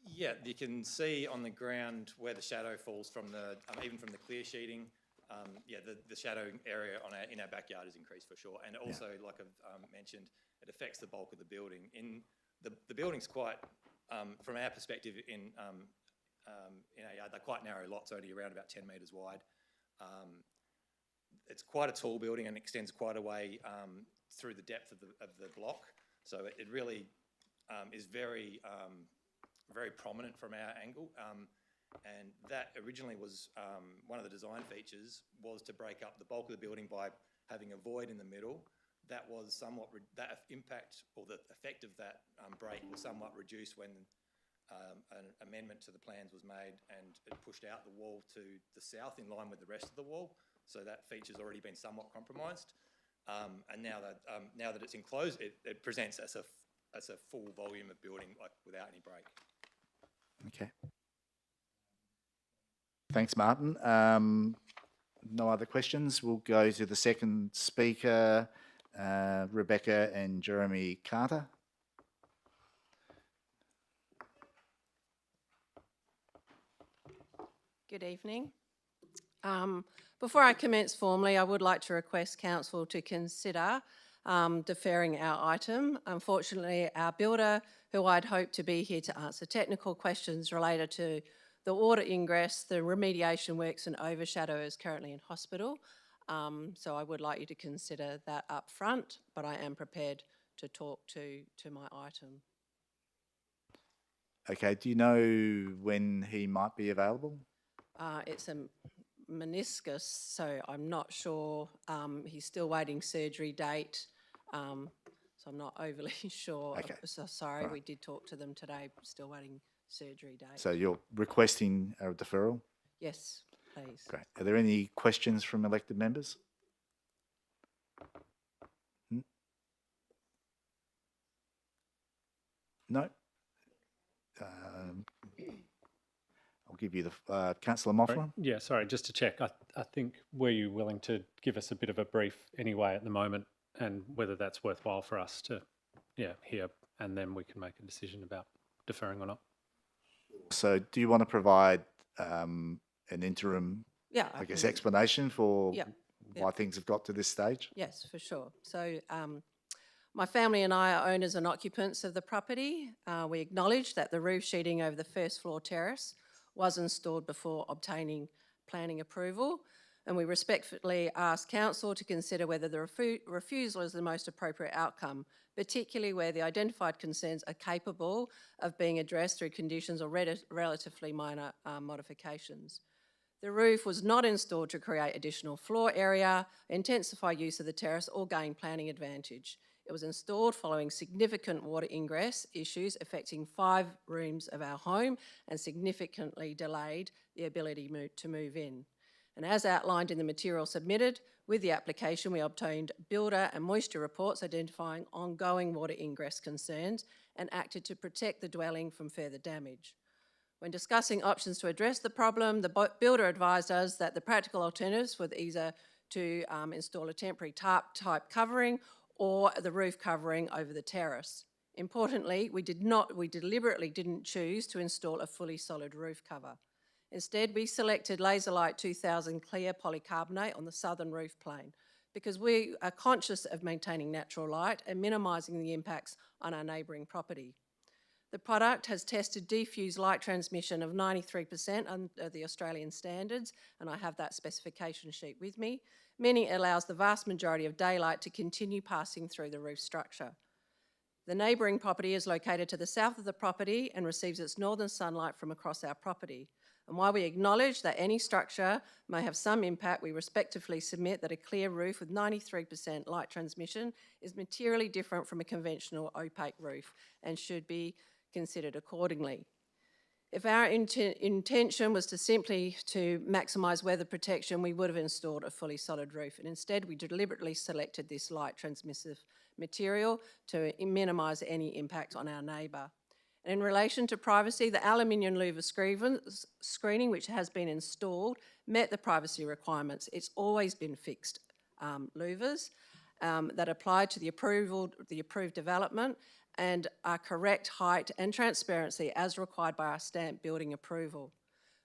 Yeah, you can see on the ground where the shadow falls from even from the clear sheeting. The shadow area in our backyard is increased for sure, and also, like I've mentioned, it affects the bulk of the building. The building's quite, from our perspective, in our yard, they're quite narrow lots, only around about 10 metres wide. It's quite a tall building and extends quite a way through the depth of the block, so it really is very prominent from our angle. And that originally was one of the design features, was to break up the bulk of the building by having a void in the middle. That was somewhat, that impact or the effect of that break was somewhat reduced when an amendment to the plans was made and it pushed out the wall to the south in line with the rest of the wall. So that feature's already been somewhat compromised. And now that it's enclosed, it presents as a full volume of building, like without any break. Okay. Thanks, Martin. No other questions. We'll go to the second speaker, Rebecca and Jeremy Carter. Good evening. Before I commence formally, I would like to request Council to consider deferring our item. Unfortunately, our builder, who I'd hoped to be here to answer technical questions related to the water ingress, the remediation works and overshadow, is currently in hospital. So I would like you to consider that up front, but I am prepared to talk to my item. Okay, do you know when he might be available? It's a meniscus, so I'm not sure. He's still waiting surgery date, so I'm not overly sure. Okay. So sorry, Right. we did talk to them today, still waiting surgery date. So you're requesting a deferral? Yes, please. Great. Are there any questions from elected members? No? I'll give you the Councillor Mofflin. Yeah, sorry, just to check, I think, were you willing to give us a bit of a brief anyway at the moment, and whether that's worthwhile for us to, hear, and then we can make a decision about deferring or not? So do you want to provide an interim, Yeah, I guess, can- explanation for Yeah, why things have got to this stage? Yes, for sure. So my family and I are owners and occupants of the property. We acknowledge that the roof sheeting over the first floor terrace was installed before obtaining planning approval, and we respectfully ask Council to consider whether the refusal is the most appropriate outcome, particularly where the identified concerns are capable of being addressed through conditions or relatively minor modifications. The roof was not installed to create additional floor area, intensify use of the terrace, or gain planning advantage. It was installed following significant water ingress issues affecting 5 rooms of our home and significantly delayed the ability to move in. And as outlined in the material submitted with the application, we obtained builder and moisture reports identifying ongoing water ingress concerns and acted to protect the dwelling from further damage. When discussing options to address the problem, the builder advised us that the practical alternatives were either to install a temporary tarp-type covering or the roof covering over the terrace. Importantly, we deliberately didn't choose to install a fully solid roof cover. Instead, we selected Laserlight 2000 clear polycarbonate on the southern roof plane because we are conscious of maintaining natural light and minimising the impacts on our neighbouring property. The product has tested diffuse light transmission of 93% under the Australian standards, and I have that specification sheet with me, meaning it allows the vast majority of daylight to continue passing through the roof structure. The neighbouring property is located to the south of the property and receives its northern sunlight from across our property. And while we acknowledge that any structure may have some impact, we respectfully submit that a clear roof with 93% light transmission is materially different from a conventional opaque roof and should be considered accordingly. If our intention was to simply to maximise weather protection, we would have installed a fully solid roof, and instead we deliberately selected this light transmissive material to minimise any impact on our neighbour. And in relation to privacy, the aluminium louver screening which has been installed met the privacy requirements. It's always been fixed louvers that apply to the approved development and are correct height and transparency as required by our stamp building approval.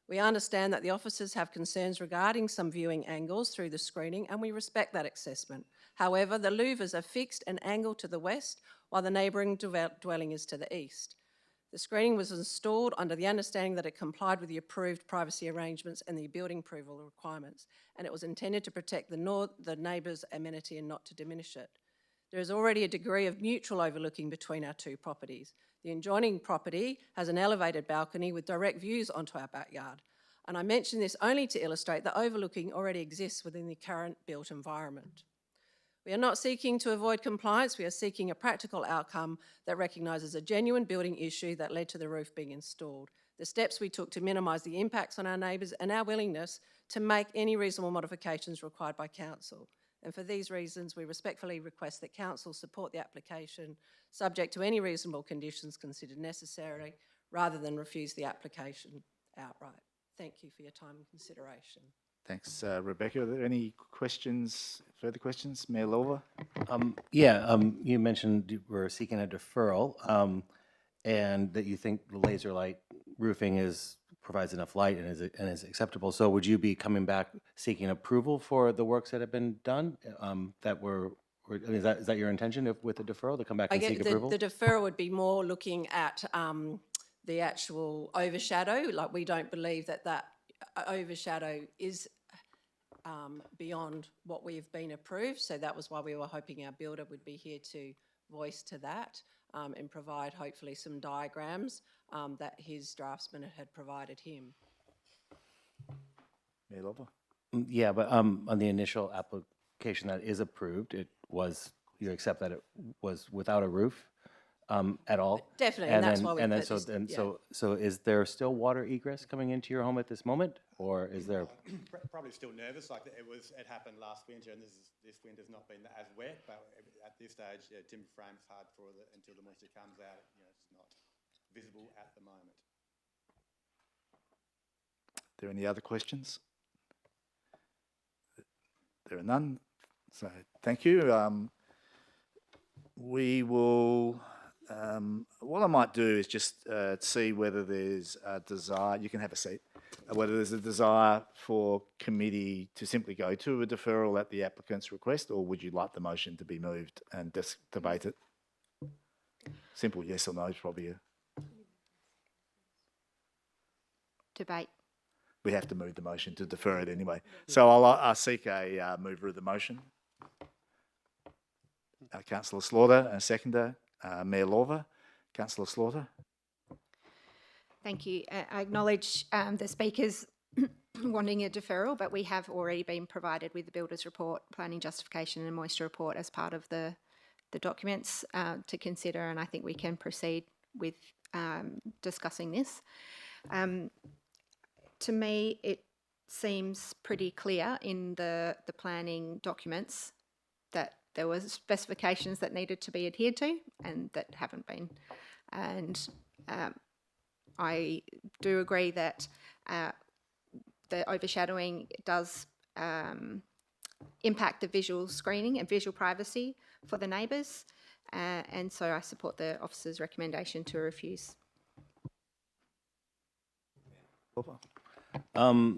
We understand that the officers have concerns regarding some viewing angles through the screening, and we respect that assessment. However, the louvers are fixed and angled to the west, while the neighbouring dwelling is to the east. The screening was installed under the understanding that it complied with the approved privacy arrangements and the building approval requirements, and it was intended to protect the neighbour's amenity and not to diminish it. There is already a degree of mutual overlooking between our two properties. The adjoining property has an elevated balcony with direct views onto our backyard. And I mention this only to illustrate that overlooking already exists within the current built environment. We are not seeking to avoid compliance, we are seeking a practical outcome that recognises a genuine building issue that led to the roof being installed. The steps we took to minimise the impacts on our neighbours and our willingness to make any reasonable modifications required by council. And for these reasons, we respectfully request that council support the application, subject to any reasonable conditions considered necessary, rather than refuse the application outright. Thank you for your time and consideration. Thanks, Rebecca. Are there any questions, further questions? Mayor Lova? You mentioned you were seeking a deferral, and that you think the laser light roofing provides enough light and is acceptable. So would you be coming back seeking approval for the works that have been done, is that your intention with the deferral, to come back and seek approval? The deferral would be more looking at the actual overshadow. Like, we don't believe that overshadow is beyond what we've been approved. So that was why we were hoping our builder would be here to voice to that and provide hopefully some diagrams that his draftsman had provided him. Mayor Lova? Yeah, but on the initial application that is approved, you accept that it was without a roof at all? Definitely, and that's why we put this, So is there still water egress coming into your home at this moment, or is there? Probably still nervous. Like it happened last winter, and this winter's not been as wet. But at this stage, timber frame's hard until the moisture comes out. It's not visible at the moment. Are there any other questions? There are none. So thank you. We will. What I might do is just see whether there's a desire. You can have a seat. Whether there's a desire for committee to simply go to a deferral at the applicant's request, or would you like the motion to be moved and debate it? Simple yes or no is probably a. Debate. We have to move the motion to defer it anyway. So I'll seek a mover of the motion. Councillor Slaughter, and a seconder, Mayor Lova. Councillor Slaughter. Thank you. I acknowledge the speakers wanting a deferral, but we have already been provided with the builder's report, planning justification and moisture report as part of the documents to consider, and I think we can proceed with discussing this. To me, it seems pretty clear in the planning documents that there were specifications that needed to be adhered to and that haven't been. And I do agree that the overshadowing does impact the visual screening and visual privacy for the neighbours, and so I support the officer's recommendation to refuse.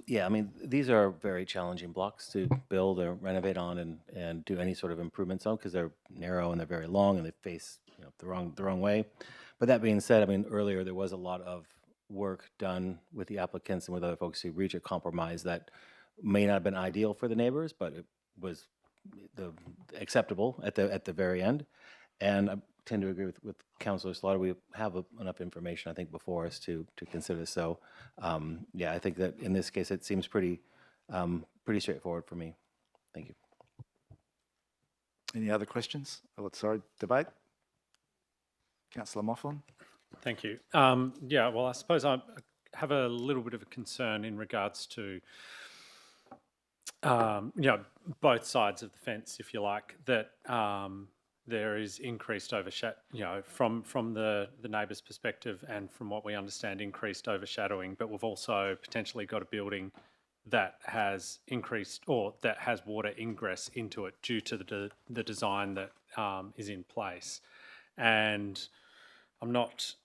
Yeah, I mean, these are very challenging blocks to build or renovate on and do any sort of improvements on, because they're narrow and they're very long and they face the wrong way. But that being said, I mean, earlier there was a lot of work done with the applicants and with other folks to reach a compromise that may not have been ideal for the neighbors, but it was acceptable at the very end. And I tend to agree with Councillor Slaughter. We have enough information, I think, before us to consider this. So, yeah, I think that in this case it seems pretty straightforward for me. Thank you. Any other questions? Oh, sorry, debate. Councillor Mofflin. Thank you. Yeah, well, I suppose I have a little bit of a concern in regards to, both sides of the fence, if you like, that there is increased overshadowing, from the neighbour's perspective, and from what we understand, increased overshadowing. But we've also potentially got a building that has increased or that has water ingress into it due to the design that is in place. And I'm not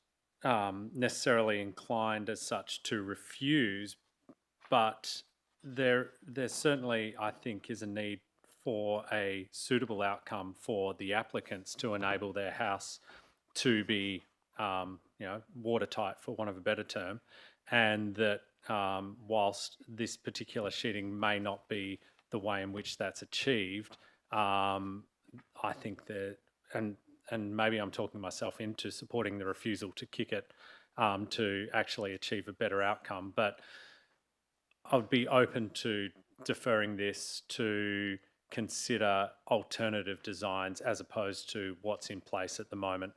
necessarily inclined as such to refuse, but there certainly, I think, is a need for a suitable outcome for the applicants to enable their house to be, watertight, for want of a better term, and that whilst this particular sheeting may not be the way in which that's achieved, I think that, and maybe I'm talking myself into supporting the refusal to kick it to actually achieve a better outcome, but I would be open to deferring this to consider alternative designs as opposed to what's in place at the moment.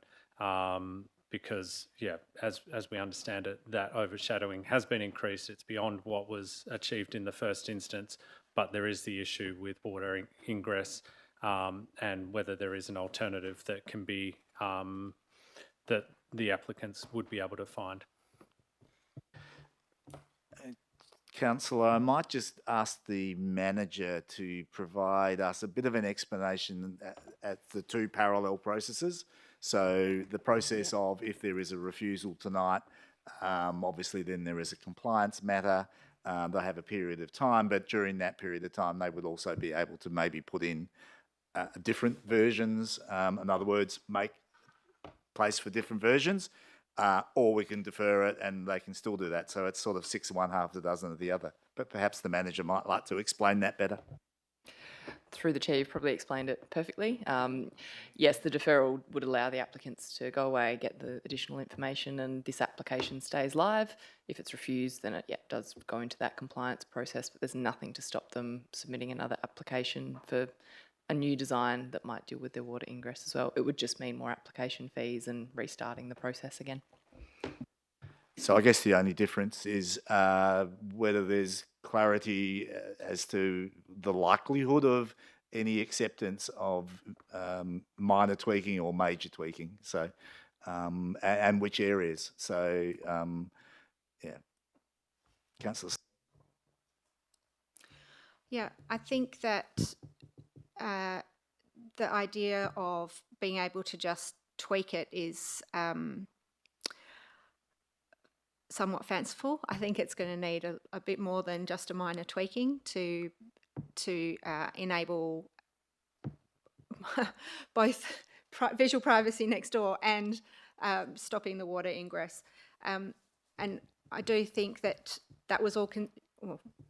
Because, yeah, as we understand it, that overshadowing has been increased. It's beyond what was achieved in the first instance, but there is the issue with water ingress and whether there is an alternative that can be, that the applicants would be able to find. Councillor, I might just ask the manager to provide us a bit of an explanation at the two parallel processes. So the process of if there is a refusal tonight, obviously then there is a compliance matter. They have a period of time, but during that period of time, they would also be able to maybe put in different versions. In other words, make place for different versions. Or we can defer it and they can still do that. So it's sort of 6 of one, half a dozen of the other. But perhaps the manager might like to explain that better. Through the chair, you've probably explained it perfectly. Yes, the deferral would allow the applicants to go away, get the additional information, and this application stays live. If it's refused, then it does go into that compliance process, but there's nothing to stop them submitting another application for a new design that might deal with their water ingress as well. It would just mean more application fees and restarting the process again. So I guess the only difference is whether there's clarity as to the likelihood of any acceptance of minor tweaking or major tweaking. So, and which areas. So, yeah. Councillor. Yeah, I think that the idea of being able to just tweak it is somewhat fanciful. I think it's going to need a bit more than just a minor tweaking to enable both visual privacy next door and stopping the water ingress. And I do think that that was all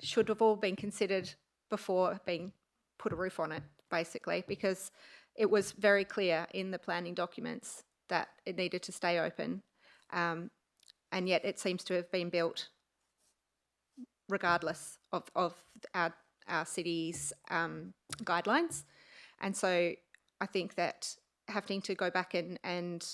should have all been considered before being put a roof on it, basically, because it was very clear in the planning documents that it needed to stay open. And yet it seems to have been built regardless of our city's guidelines. And so I think that having to go back and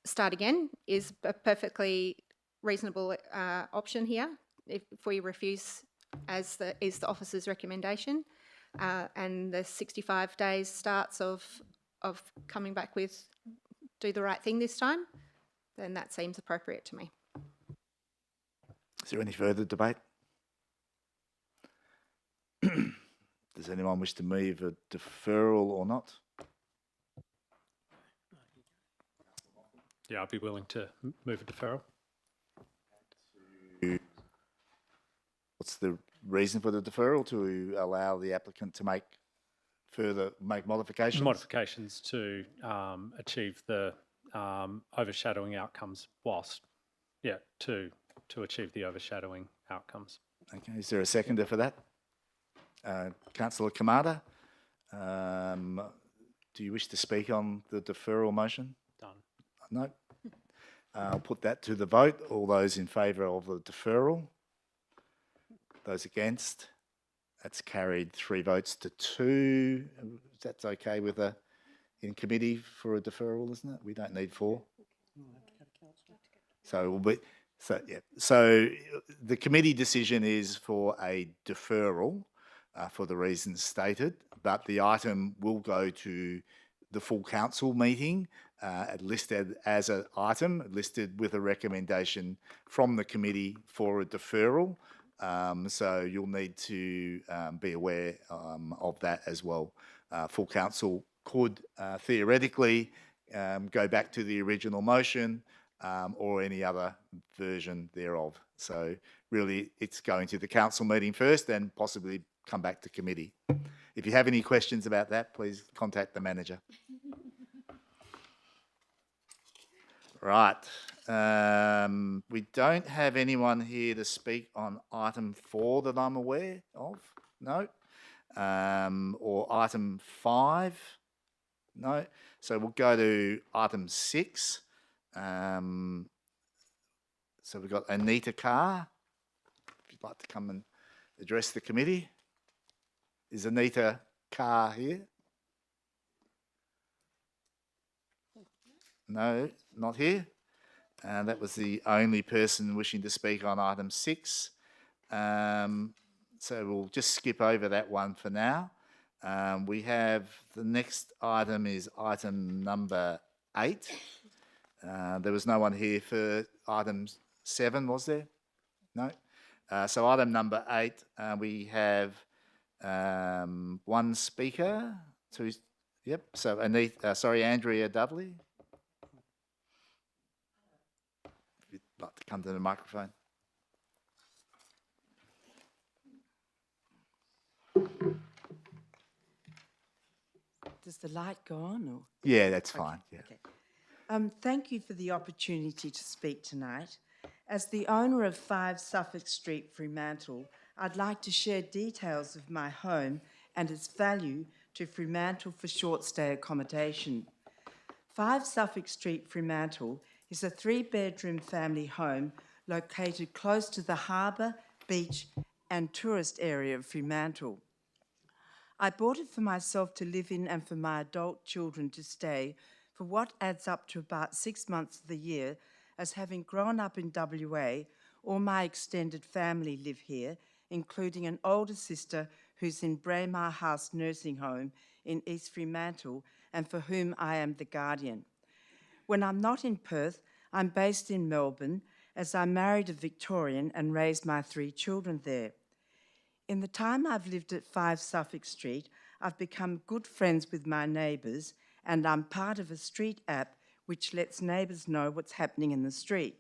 start again is a perfectly reasonable option here if we refuse as is the officer's recommendation, and the 65 days starts of coming back with do the right thing this time, then that seems appropriate to me. Is there any further debate? Does anyone wish to move a deferral or not? Yeah, I'd be willing to move a deferral. What's the reason for the deferral? To allow the applicant to make modifications? Modifications to achieve the overshadowing outcomes whilst, to achieve the overshadowing outcomes. Okay, is there a seconder for that? Councillor Kamada, do you wish to speak on the deferral motion? Done. No. I'll put that to the vote. All those in favour of the deferral? Those against? That's carried 3 votes to 2. That's okay with in committee for a deferral, isn't it? We don't need 4. So So the committee decision is for a deferral for the reasons stated, but the item will go to the full council meeting, listed as an item, listed with a recommendation from the committee for a deferral. So you'll need to be aware of that as well. Full council could theoretically go back to the original motion or any other version thereof. So really it's going to the council meeting first and possibly come back to committee. If you have any questions about that, please contact the manager. Right. We don't have anyone here to speak on item 4 that I'm aware of. No. Or item 5. No. So we'll go to item 6. So we've got Anita Carr. If you'd like to come and address the committee. Is Anita Carr here? No, not here. That was the only person wishing to speak on item 6. So we'll just skip over that one for now. We have the next item is item number 8. There was no one here for item 7, was there? No. So item number 8, we have one speaker. Yep. So Andrea Dudley. If you'd like to come to the microphone. Does the light go on? Or? Yeah, that's fine. Yeah. Okay. Thank you for the opportunity to speak tonight. As the owner of 5 Suffolk Street, Fremantle, I'd like to share details of my home and its value to Fremantle for short stay accommodation. 5 Suffolk Street, Fremantle is a 3-bedroom family home located close to the harbour, beach and tourist area of Fremantle. I bought it for myself to live in and for my adult children to stay for what adds up to about 6 months of the year, as having grown up in WA, all my extended family live here, including an older sister who's in Braemar House Nursing Home in East Fremantle and for whom I am the guardian. When I'm not in Perth, I'm based in Melbourne, as I married a Victorian and raised my 3 children there. In the time I've lived at 5 Suffolk Street, I've become good friends with my neighbours, and I'm part of a street app which lets neighbours know what's happening in the street.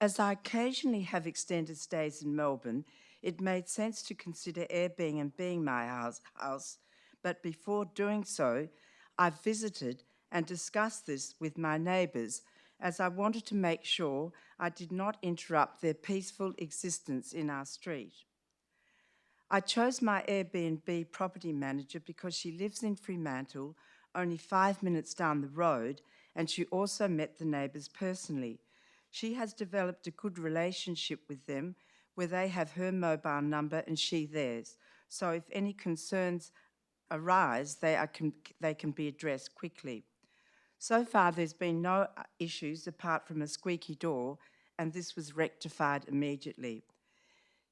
As I occasionally have extended stays in Melbourne, it made sense to consider Airbnb my house, but before doing so, I've visited and discussed this with my neighbours, as I wanted to make sure I did not interrupt their peaceful existence in our street. I chose my Airbnb property manager because she lives in Fremantle, only 5 minutes down the road, and she also met the neighbours personally. She has developed a good relationship with them, where they have her mobile number and she theirs. So if any concerns arise, they can be addressed quickly. So far, there's been no issues apart from a squeaky door, and this was rectified immediately.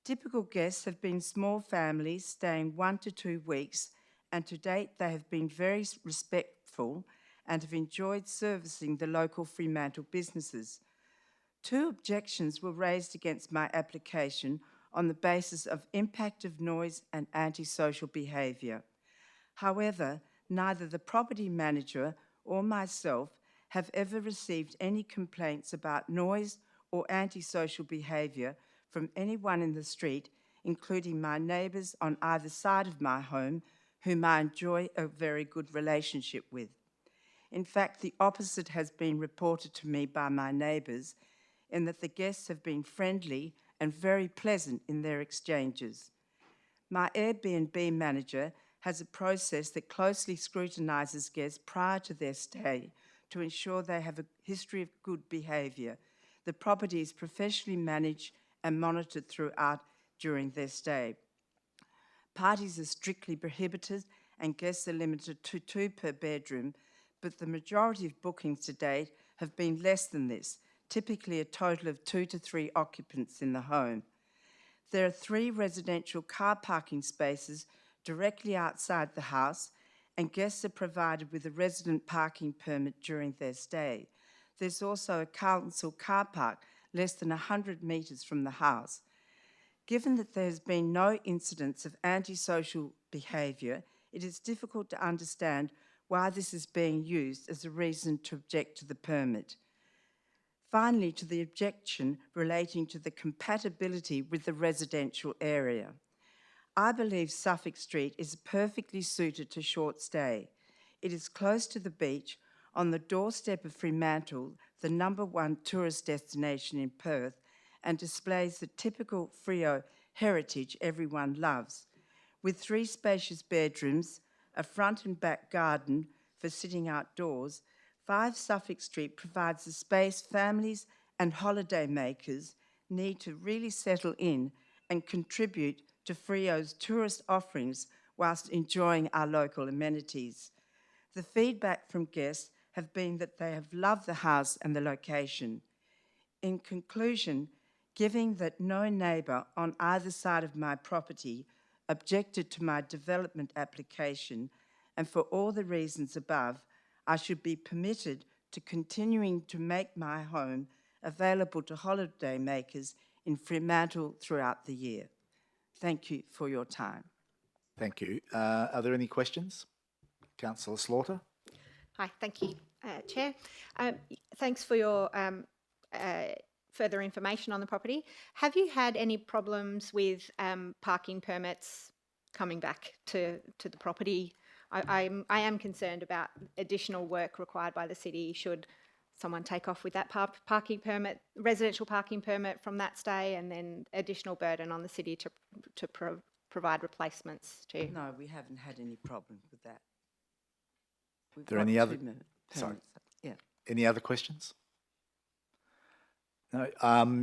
Typical guests have been small families staying 1 to 2 weeks, and to date they have been very respectful and have enjoyed servicing the local Fremantle businesses. 2 objections were raised against my application on the basis of impact of noise and antisocial behaviour. However, neither the property manager or myself have ever received any complaints about noise or antisocial behaviour from anyone in the street, including my neighbours on either side of my home, whom I enjoy a very good relationship with. In fact, the opposite has been reported to me by my neighbours, in that the guests have been friendly and very pleasant in their exchanges. My Airbnb manager has a process that closely scrutinises guests prior to their stay to ensure they have a history of good behaviour. The property is professionally managed and monitored throughout during their stay. Parties are strictly prohibited and guests are limited to 2 per bedroom, but the majority of bookings to date have been less than this, typically a total of 2 to 3 occupants in the home. There are 3 residential car parking spaces directly outside the house, and guests are provided with a resident parking permit during their stay. There's also a council car park less than 100 metres from the house. Given that there has been no incidents of antisocial behaviour, it is difficult to understand why this is being used as a reason to object to the permit. Finally, to the objection relating to the compatibility with the residential area. I believe Suffolk Street is perfectly suited to short stay. It is close to the beach, on the doorstep of Fremantle, the #1 tourist destination in Perth, and displays the typical Freo heritage everyone loves. With 3 spacious bedrooms, a front and back garden for sitting outdoors, 5 Suffolk Street provides the space families and holiday makers need to really settle in and contribute to Freo's tourist offerings whilst enjoying our local amenities. The feedback from guests have been that they have loved the house and the location. In conclusion, given that no neighbour on either side of my property objected to my development application, and for all the reasons above, I should be permitted to continuing to make my home available to holiday makers in Fremantle throughout the year. Thank you for your time. Thank you. Are there any questions? Councillor Slaughter? Hi, thank you, Chair. Thanks for your further information on the property. Have you had any problems with parking permits coming back to the property? I am concerned about additional work required by the city should someone take off with that parking permit, residential parking permit from that stay, and then additional burden on the city to provide replacements to. No, we haven't had any problem with that. We've There got any other? 2 minute Sorry. permits. Yeah. Any other questions? No.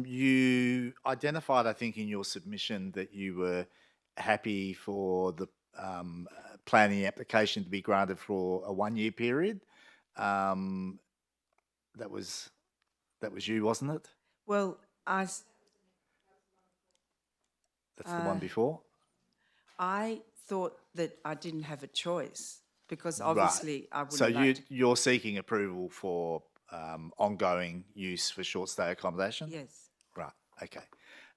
You identified, I think, in your submission that you were happy for the planning application to be granted for a 1-year period. That was you, wasn't it? Well, That's the one before. I thought that I didn't have a choice because Right. obviously I wouldn't So like to. you're seeking approval for ongoing use for short stay accommodation? Yes. Right, okay.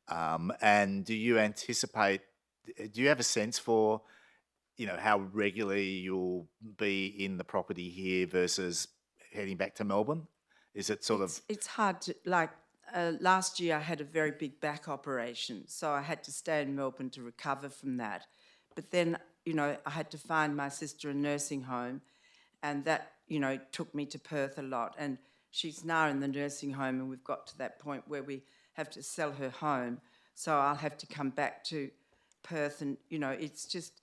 And do you anticipate, do you have a sense for, how regularly you'll be in the property here versus heading back to Melbourne? Is it sort of, It's hard to, last year I had a very big back operation, so I had to stay in Melbourne to recover from that. But then, I had to find my sister a nursing home, and that, took me to Perth a lot. And she's now in the nursing home, and we've got to that point where we have to sell her home. So I'll have to come back to Perth, and, it's just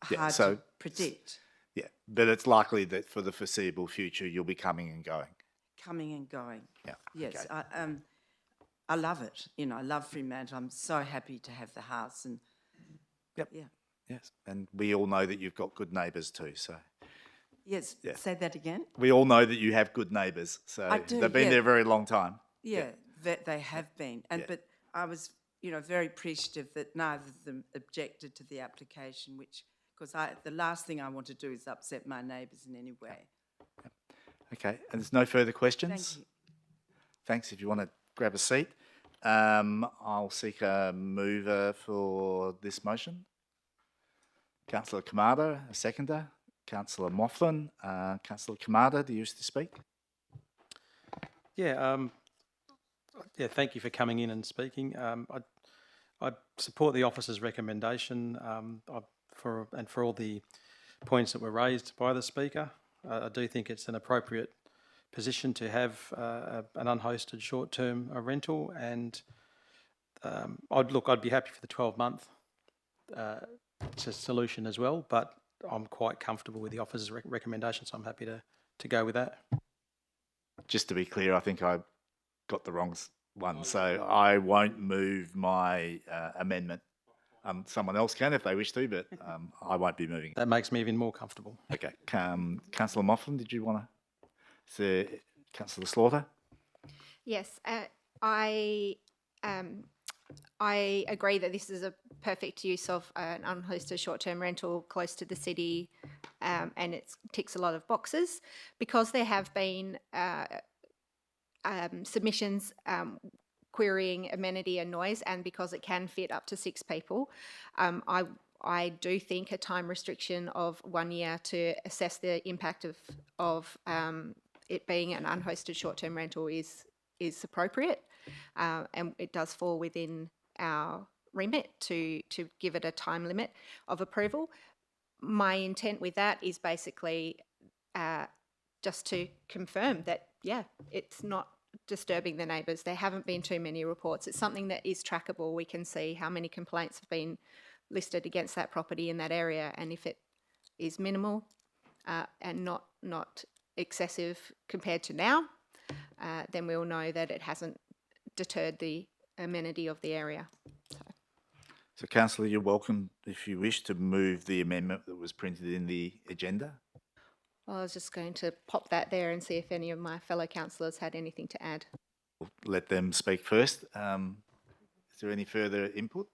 hard to predict. yeah, but it's likely that for the foreseeable future, you'll be coming and going. Coming and going. Yeah. Yes, okay. I love it. I love Fremantle. I'm so happy to have the house, and Yep. yeah. Yes, and we all know that you've got good neighbours too, so. Yes, Yeah. say that again. We all know that you have good neighbours, so I do, they've been yeah. there a very long time. Yeah, that they have been. And Yeah. but I was, very appreciative that neither of them objected to the application, which because the last thing I want to do is upset my neighbours in any way. Okay, and there's no further questions? Thank you. Thanks. If you want to grab a seat, I'll seek a mover for this motion. Councillor Kamada, a seconder. Councillor Mofflin. Councillor Kamada, do you wish to speak? Yeah, thank you for coming in and speaking. I support the officer's recommendation for all the points that were raised by the speaker. I do think it's an appropriate position to have an unhosted short-term rental, and I'd be happy for the 12-month solution as well, but I'm quite comfortable with the officer's recommendation, so I'm happy to go with that. Just to be clear, I think I got the wrong one, so I won't move my amendment. Someone else can if they wish to, but I won't be moving. That makes me even more comfortable. Okay. Councillor Mofflin, did you want to say? Councillor Slaughter? Yes, I agree that this is a perfect use of an unhosted short-term rental close to the city, and it ticks a lot of boxes. Because there have been submissions querying amenity and noise, and because it can fit up to 6 people, I do think a time restriction of 1 year to assess the impact of it being an unhosted short-term rental is appropriate, and it does fall within our remit to give it a time limit of approval. My intent with that is basically just to confirm that, yeah, it's not disturbing the neighbours. There haven't been too many reports. It's something that is trackable. We can see how many complaints have been listed against that property in that area, and if it is minimal and not excessive compared to now, then we'll know that it hasn't deterred the amenity of the area. So. So councillor, you're welcome, if you wish, to move the amendment that was printed in the agenda. Well, I was just going to pop that there and see if any of my fellow councillors had anything to add. We'll let them speak first. Is there any further input?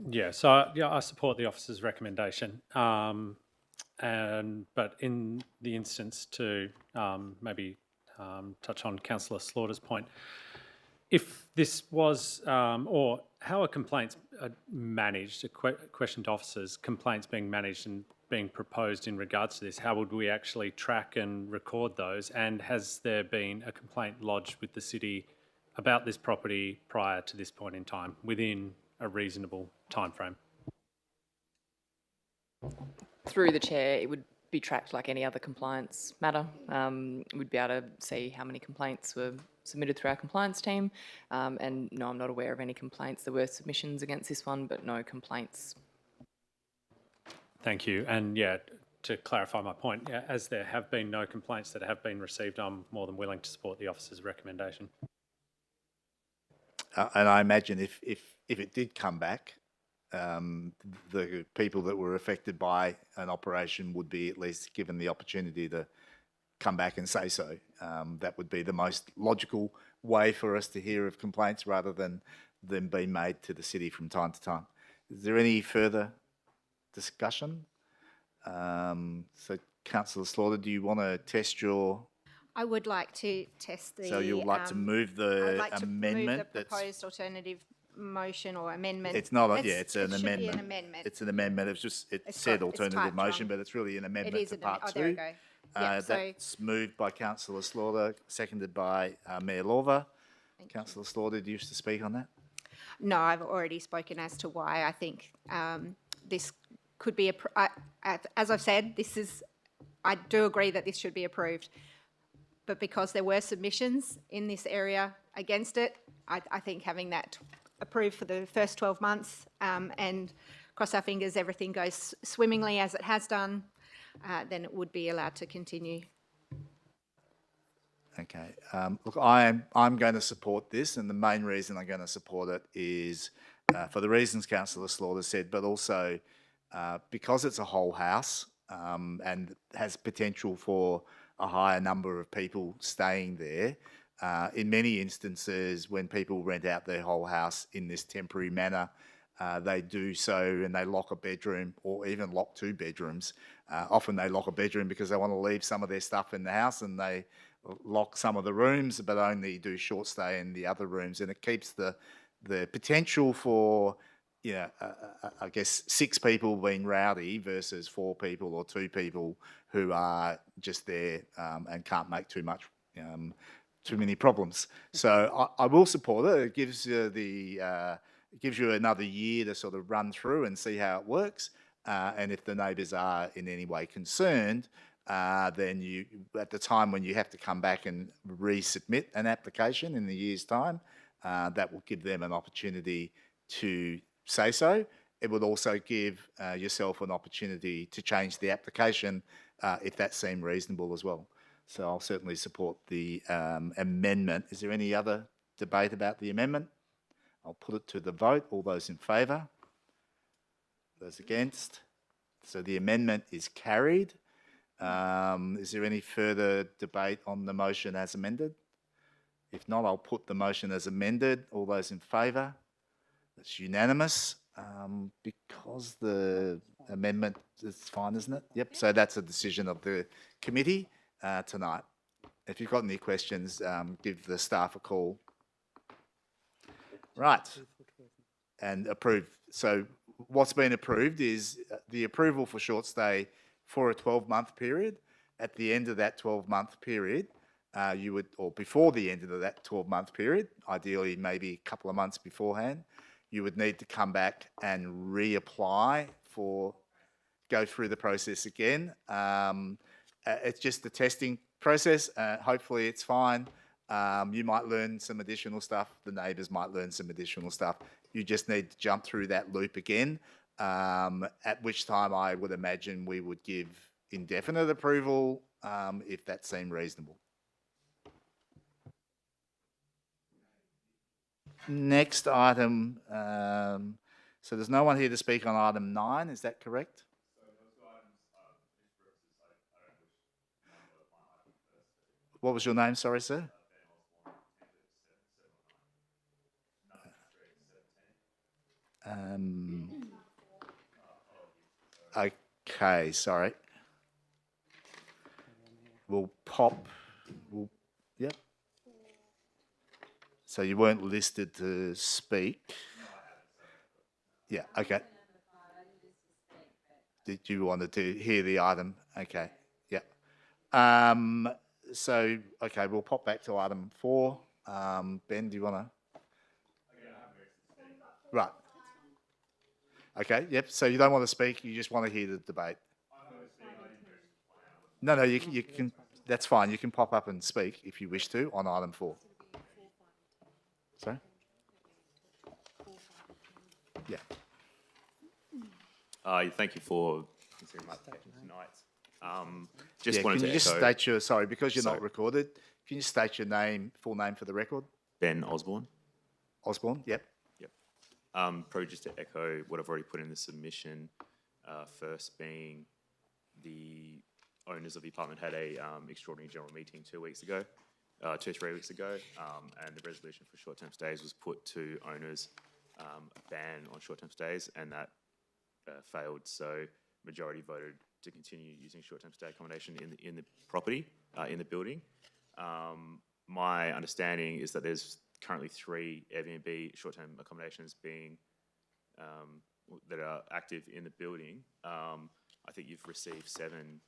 Yeah, so yeah, I support the officer's recommendation. But in the instance to maybe touch on Councillor Slaughter's point, if this was, or how are complaints managed, a question to officers, complaints being managed and being proposed in regards to this, how would we actually track and record those? And has there been a complaint lodged with the city about this property prior to this point in time, within a reasonable timeframe? Through the chair, it would be tracked like any other compliance matter. We'd be able to see how many complaints were submitted through our compliance team. And no, I'm not aware of any complaints. There were submissions against this one, but no complaints. Thank you. And yeah, to clarify my point, yeah, as there have been no complaints that have been received, I'm more than willing to support the officer's recommendation. And I imagine if it did come back, the people that were affected by an operation would be at least given the opportunity to come back and say so. That would be the most logical way for us to hear of complaints rather than them being made to the city from time to time. Is there any further discussion? So Councillor Slaughter, do you want to test your... I would like to test the... So you'd like to move the I'd like to amendment? move the proposed alternative motion or amendment. It's not, it's an it should amendment. be an amendment. It's an amendment. It's just, it It's said got- it's alternative typed motion, wrong. but it's really an It amendment is to an part there we two. go. Yeah, so That's moved by Councillor Slaughter, seconded by Mayor Lorver. Councillor Slaughter, do you wish to speak on that? no, I've already spoken as to why I think this could be, as I've said, I do agree that this should be approved. But because there were submissions in this area against it, I think having that approved for the first 12 months and cross our fingers everything goes swimmingly as it has done, then it would be allowed to continue. Okay. Look, I'm going to support this, and the main reason I'm going to support it is for the reasons Councillor Slaughter said, but also because it's a whole house and has potential for a higher number of people staying there. In many instances, when people rent out their whole house in this temporary manner, they do so and they lock a bedroom or even lock two bedrooms. Often they lock a bedroom because they want to leave some of their stuff in the house, and they lock some of the rooms but only do short stay in the other rooms, and it keeps the potential for I guess 6 people being rowdy versus 4 people or 2 people who are just there and can't make too many problems. So I will support it. It gives you it gives you another year to sort of run through and see how it works. And if the neighbours are in any way concerned, then you, at the time when you have to come back and resubmit an application in the year's time, that will give them an opportunity to say so. It would also give yourself an opportunity to change the application if that seemed reasonable as well. So I'll certainly support the amendment. Is there any other debate about the amendment? I'll put it to the vote. All those in favour? Those against? So the amendment is carried. Is there any further debate on the motion as amended? If not, I'll put the motion as amended. All those in favour? That's unanimous. Because the amendment is fine, isn't it? Yep, so that's a decision of the committee tonight. If you've got any questions, give the staff a call. Right, and approved. So what's been approved is the approval for short stay for a 12-month period. At the end of that 12-month period, you would, or before the end of that 12-month period, ideally maybe a couple of months beforehand, you would need to come back and reapply go through the process again. It's just the testing process. Hopefully it's fine. You might learn some additional stuff. The neighbours might learn some additional stuff. You just need to jump through that loop again, at which time I would imagine we would give indefinite approval if that seemed reasonable. Next item, so there's no one here to speak on item 9, is that correct? What was your name, sorry, sir? Okay, sorry. Yep. So you weren't listed to speak? Yeah, okay. Did you want to hear the item? Okay, yeah. So, okay, we'll pop back to item 4. Ben, do you want to? Right. Okay, yep, so you don't want to speak, you just want to hear the debate? No, you can, that's fine, you can pop up and speak if you wish to on item 4. Sorry? Yeah. Thank you for considering my application tonight. Just Yeah, wanted can to you just echo state your, sorry, because you're not Sorry. recorded, can you state your name, full name for the record? Ben Osborne. Osborne, yep. Yep. Probably just to echo what I've already put in the submission, first being the owners of the apartment had a extraordinary general meeting 3 weeks ago, and the resolution for short-term stays was put to owners, a ban on short-term stays, and that failed. So majority voted to continue using short-term stay accommodation in the property, in the building. My understanding is that there's currently 3 Airbnb short-term accommodations being that are active in the building. I think you've received 7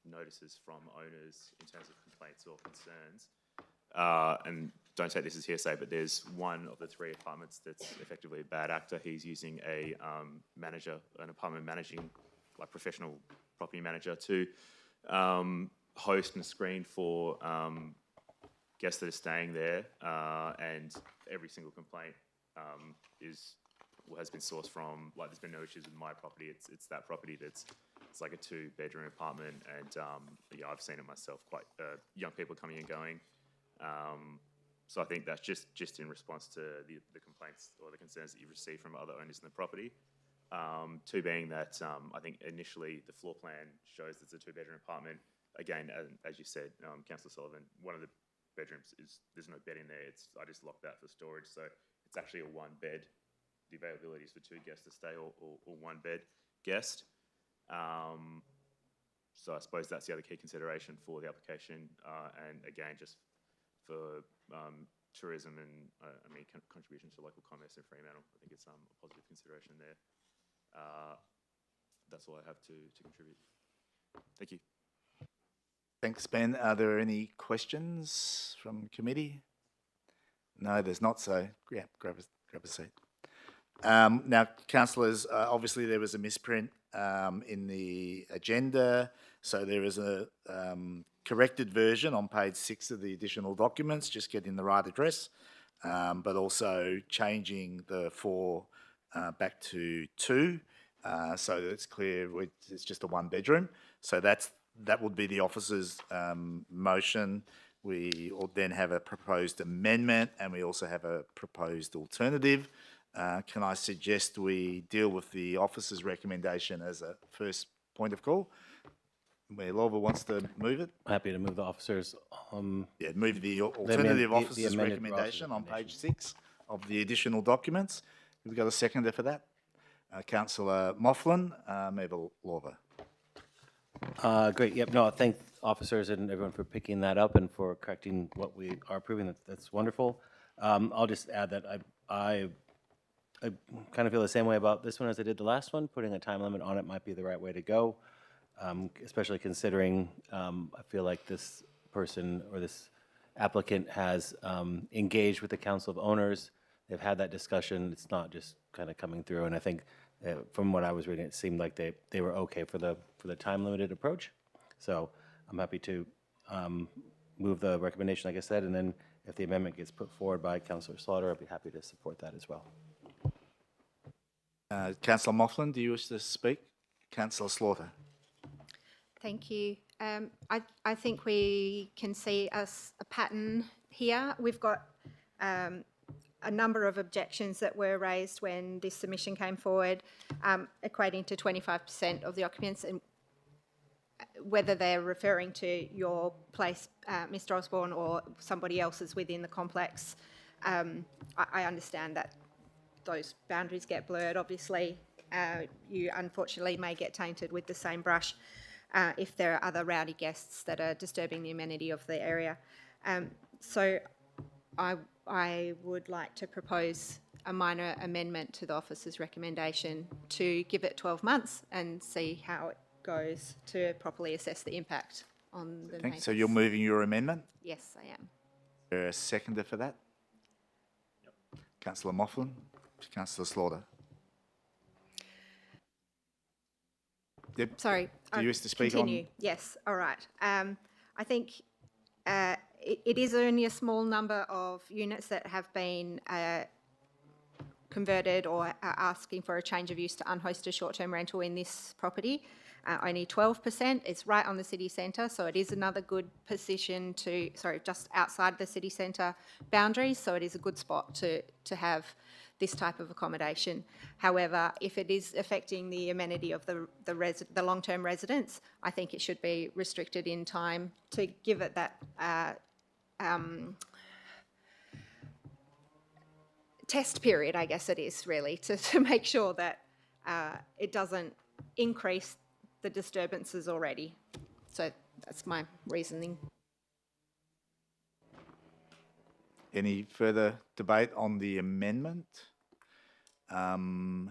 notices from owners in terms of complaints or concerns. And don't take this as hearsay, but there's one of the 3 apartments that's effectively a bad actor. He's using a manager, an apartment managing, like professional property manager, to host and screen for guests that are staying there. And every single complaint has been sourced from, like, there's been no issues with my property. It's that property it's like a 2-bedroom apartment, and yeah, I've seen it myself. Quite young people coming and going. So I think that's just in response to the complaints or the concerns that you've received from other owners in the property. 2 being that I think initially the floor plan shows it's a 2-bedroom apartment. Again, as you said, Councillor Sullivan, one of the bedrooms there's no bed in there. I just locked that for storage, so it's actually a 1-bed. The availability is for 2 guests to stay or 1-bed guest. So I suppose that's the other key consideration for the application, and again, just for tourism and contribution to local commerce in Fremantle. I think it's a positive consideration there. That's all I have to contribute. Thank you. Thanks, Ben. Are there any questions from committee? No, there's not, so yeah, grab a seat. Now, councillors, obviously there was a misprint in the agenda, so there is a corrected version on page 6 of the additional documents, just getting the right address, but also changing the 4 back to 2, so that it's clear it's just a 1-bedroom. So that would be the officer's motion. We will then have a proposed amendment, and we also have a proposed alternative. Can I suggest we deal with the officer's recommendation as a first point of call? Where Lova wants to move it? Happy to move the officers. Yeah, move the alternative the officer's amended recommendation on recommendation. page 6 of the additional documents. Have we got a seconder for that? Councillor Moughlin, Mabel Lova. Great, yep, no, I thank officers and everyone for picking that up and for correcting what we are approving. That's wonderful. I'll just add that I kind of feel the same way about this one as I did the last one. Putting a time limit on it might be the right way to go, especially considering I feel like this person or this applicant has engaged with the Council of Owners. They've had that discussion. It's not just kind of coming through, and I think from what I was reading, it seemed like they were okay for the time-limited approach. So I'm happy to move the recommendation, like I said, and then if the amendment gets put forward by Councillor Slaughter, I'd be happy to support that as well. Councillor Moughlin, do you wish to speak? Councillor Slaughter. Thank you. I think we can see a pattern here. We've got a a number of objections that were raised when this submission came forward, equating to 25% of the occupants, and whether they're referring to your place, Mr. Osborne, or somebody else's within the complex. I understand that those boundaries get blurred, obviously. You unfortunately may get tainted with the same brush if there are other rowdy guests that are disturbing the amenity of the area. So I would like to propose a minor amendment to the officer's recommendation to give it 12 months and see how it goes to properly assess the impact on the Okay, so neighbours. you're moving your amendment? Yes, I am. Is there a seconder for that? Councillor Moughlin, Councillor Slaughter. Yep. Sorry. Do you wish to speak continue. on? Yes, all right. I think it is only a small number of units that have been converted or are asking for a change of use to unhosted short-term rental in this property. Only 12%. It's right on the city centre, so it is another good position to, just outside the city centre boundaries, so it is a good spot to have this type of accommodation. However, if it is affecting the amenity of the long-term residents, I think it should be restricted in time to give it that test period, I guess it is really, to make sure that it doesn't increase the disturbances already. So that's my reasoning. Any further debate on the amendment? I'll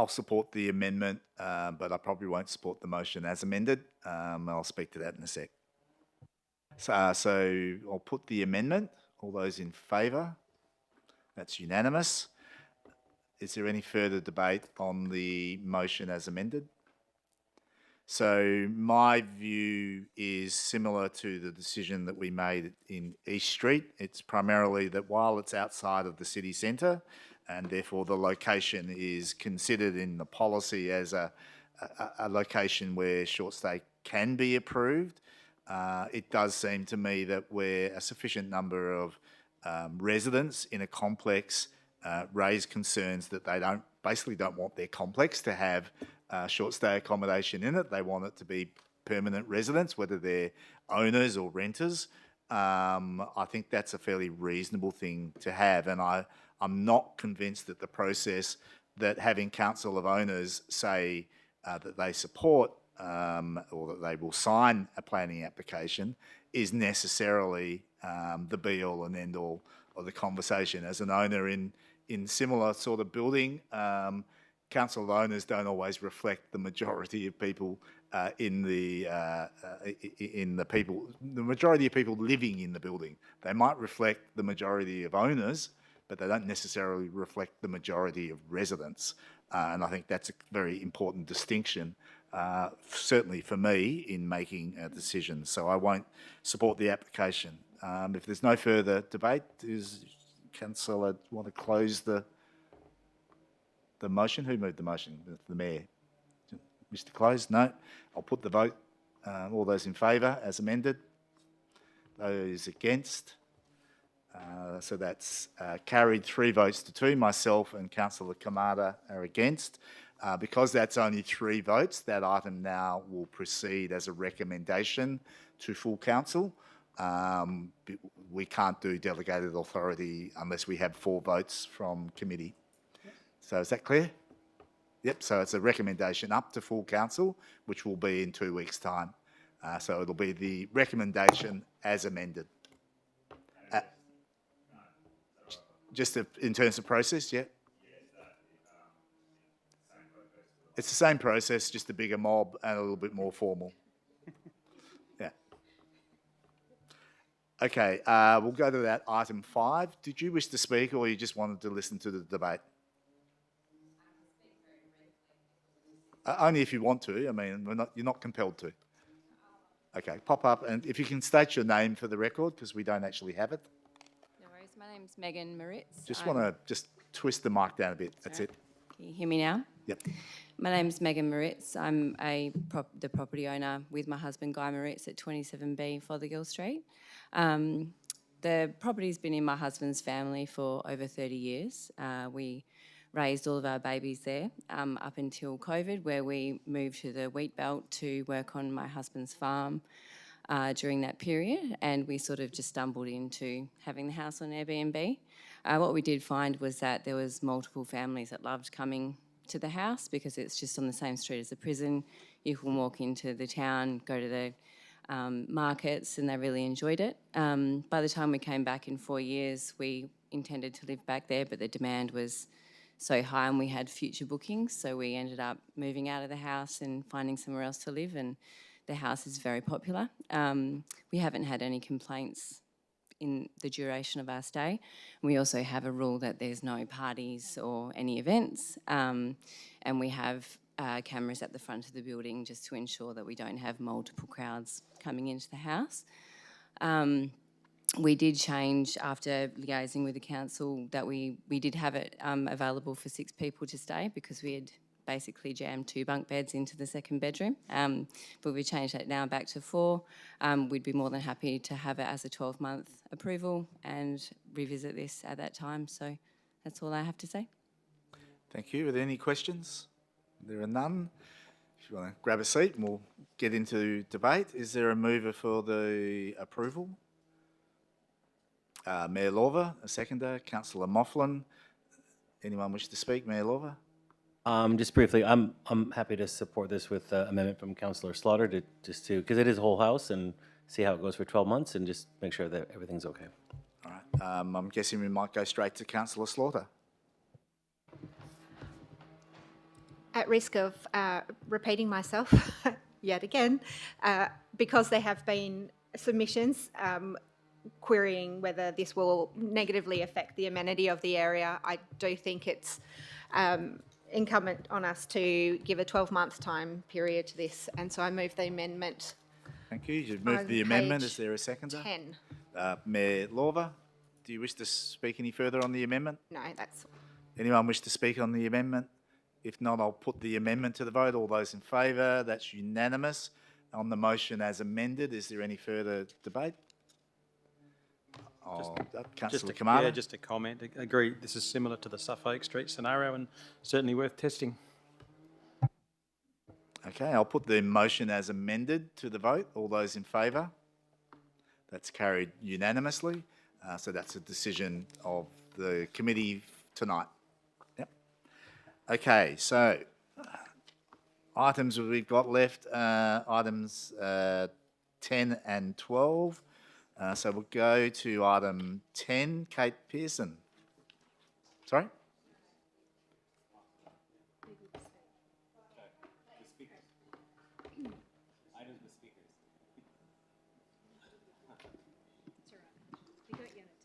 support the amendment, but I probably won't support the motion as amended. I'll speak to that in a sec. So I'll put the amendment. All those in favour? That's unanimous. Is there any further debate on the motion as amended? So my view is similar to the decision that we made in East Street. It's primarily that while it's outside of the city centre, and therefore the location is considered in the policy as a location where short stay can be approved, it does seem to me that where a sufficient number of residents in a complex raise concerns that they basically don't want their complex to have short stay accommodation in it. They want it to be permanent residents, whether they're owners or renters. I think that's a fairly reasonable thing to have, and I'm not convinced that the process that having council of owners say that they support or that they will sign a planning application is necessarily the be-all and end-all of the conversation. As an owner in similar sort of building, council of owners don't always reflect the majority of people the majority of people living in the building. They might reflect the majority of owners, but they don't necessarily reflect the majority of residents. And I think that's a very important distinction, certainly for me, in making a decision. So I won't support the application. If there's no further debate, does Councillor want to close the motion? Who moved the motion? The Mayor. Wish to close? No. I'll put the vote. All those in favour as amended? Those against? So that's carried 3 votes to 2. Myself and Councillor Kamada are against. Because that's only 3 votes, that item now will proceed as a recommendation to full council. We can't do delegated authority unless we have 4 votes from committee. So is that clear? Yep, so it's a recommendation up to full council, which will be in 2 weeks' time. So it'll be the recommendation as amended. Just in terms of process, yeah? It's the same process, just a bigger mob and a little bit more formal. Yeah. Okay, we'll go to that item 5. Did you wish to speak or you just wanted to listen to the debate? Only if you want to. I mean, you're not compelled to. Okay, pop up, and if you can state your name for the record, because we don't actually have it. No worries. My name's Megan Moritz. Just want to just twist the mic down a bit. That's it. Can you hear me now? Yep. My name's Megan Moritz. I'm the property owner with my husband Guy Moritz at 27B Fothergill Street. The property's been in my husband's family for over 30 years. We raised all of our babies there up until COVID, where we moved to the wheat belt to work on my husband's farm during that period, and we sort of just stumbled into having the house on Airbnb. What we did find was that there was multiple families that loved coming to the house because it's just on the same street as the prison. You can walk into the town, go to the markets, and they really enjoyed it. By the time we came back in 4 years, we intended to live back there, but the demand was so high and we had future bookings, so we ended up moving out of the house and finding somewhere else to live, and the house is very popular. We haven't had any complaints in the duration of our stay. We also have a rule that there's no parties or any events, and we have cameras at the front of the building just to ensure that we don't have multiple crowds coming into the house. We did change after liaising with the council that we did have it available for 6 people to stay because we had basically jammed 2 bunk beds into the second bedroom. But we changed that now back to 4. We'd be more than happy to have it as a 12-month approval and revisit this at that time. So that's all I have to say. Thank you. Are there any questions? There are none. If you want to grab a seat and we'll get into debate. Is there a mover for the approval? Mayor Lawver, a seconder. Councillor Mofflin. Anyone wish to speak? Mayor Lawver? Just briefly, I'm happy to support this with amendment from Councillor Slaughter because it is a whole house, and see how it goes for 12 months and just make sure that everything's okay. All right. I'm guessing we might go straight to Councillor Slaughter. At risk of repeating myself yet again, because there have been submissions querying whether this will negatively affect the amenity of the area, I do think it's incumbent on us to give a 12-month time period to this, and so I move the amendment. Thank you. You've moved the amendment. Is there a seconder? 10. Mayor Lawver, do you wish to speak any further on the amendment? No, that's all. Anyone wish to speak on the amendment? If not, I'll put the amendment to the vote. All those in favour? That's unanimous. On the motion as amended, is there any further debate? Councillor Kamara. Yeah, just a comment. Agree, this is similar to the Suffolk Street scenario and certainly worth testing. Okay, I'll put the motion as amended to the vote. All those in favour? That's carried unanimously. So that's a decision of the committee tonight. Yep. Okay, so items we've got left, items 10 and 12. So we'll go to item 10, Kate Pearson. Sorry?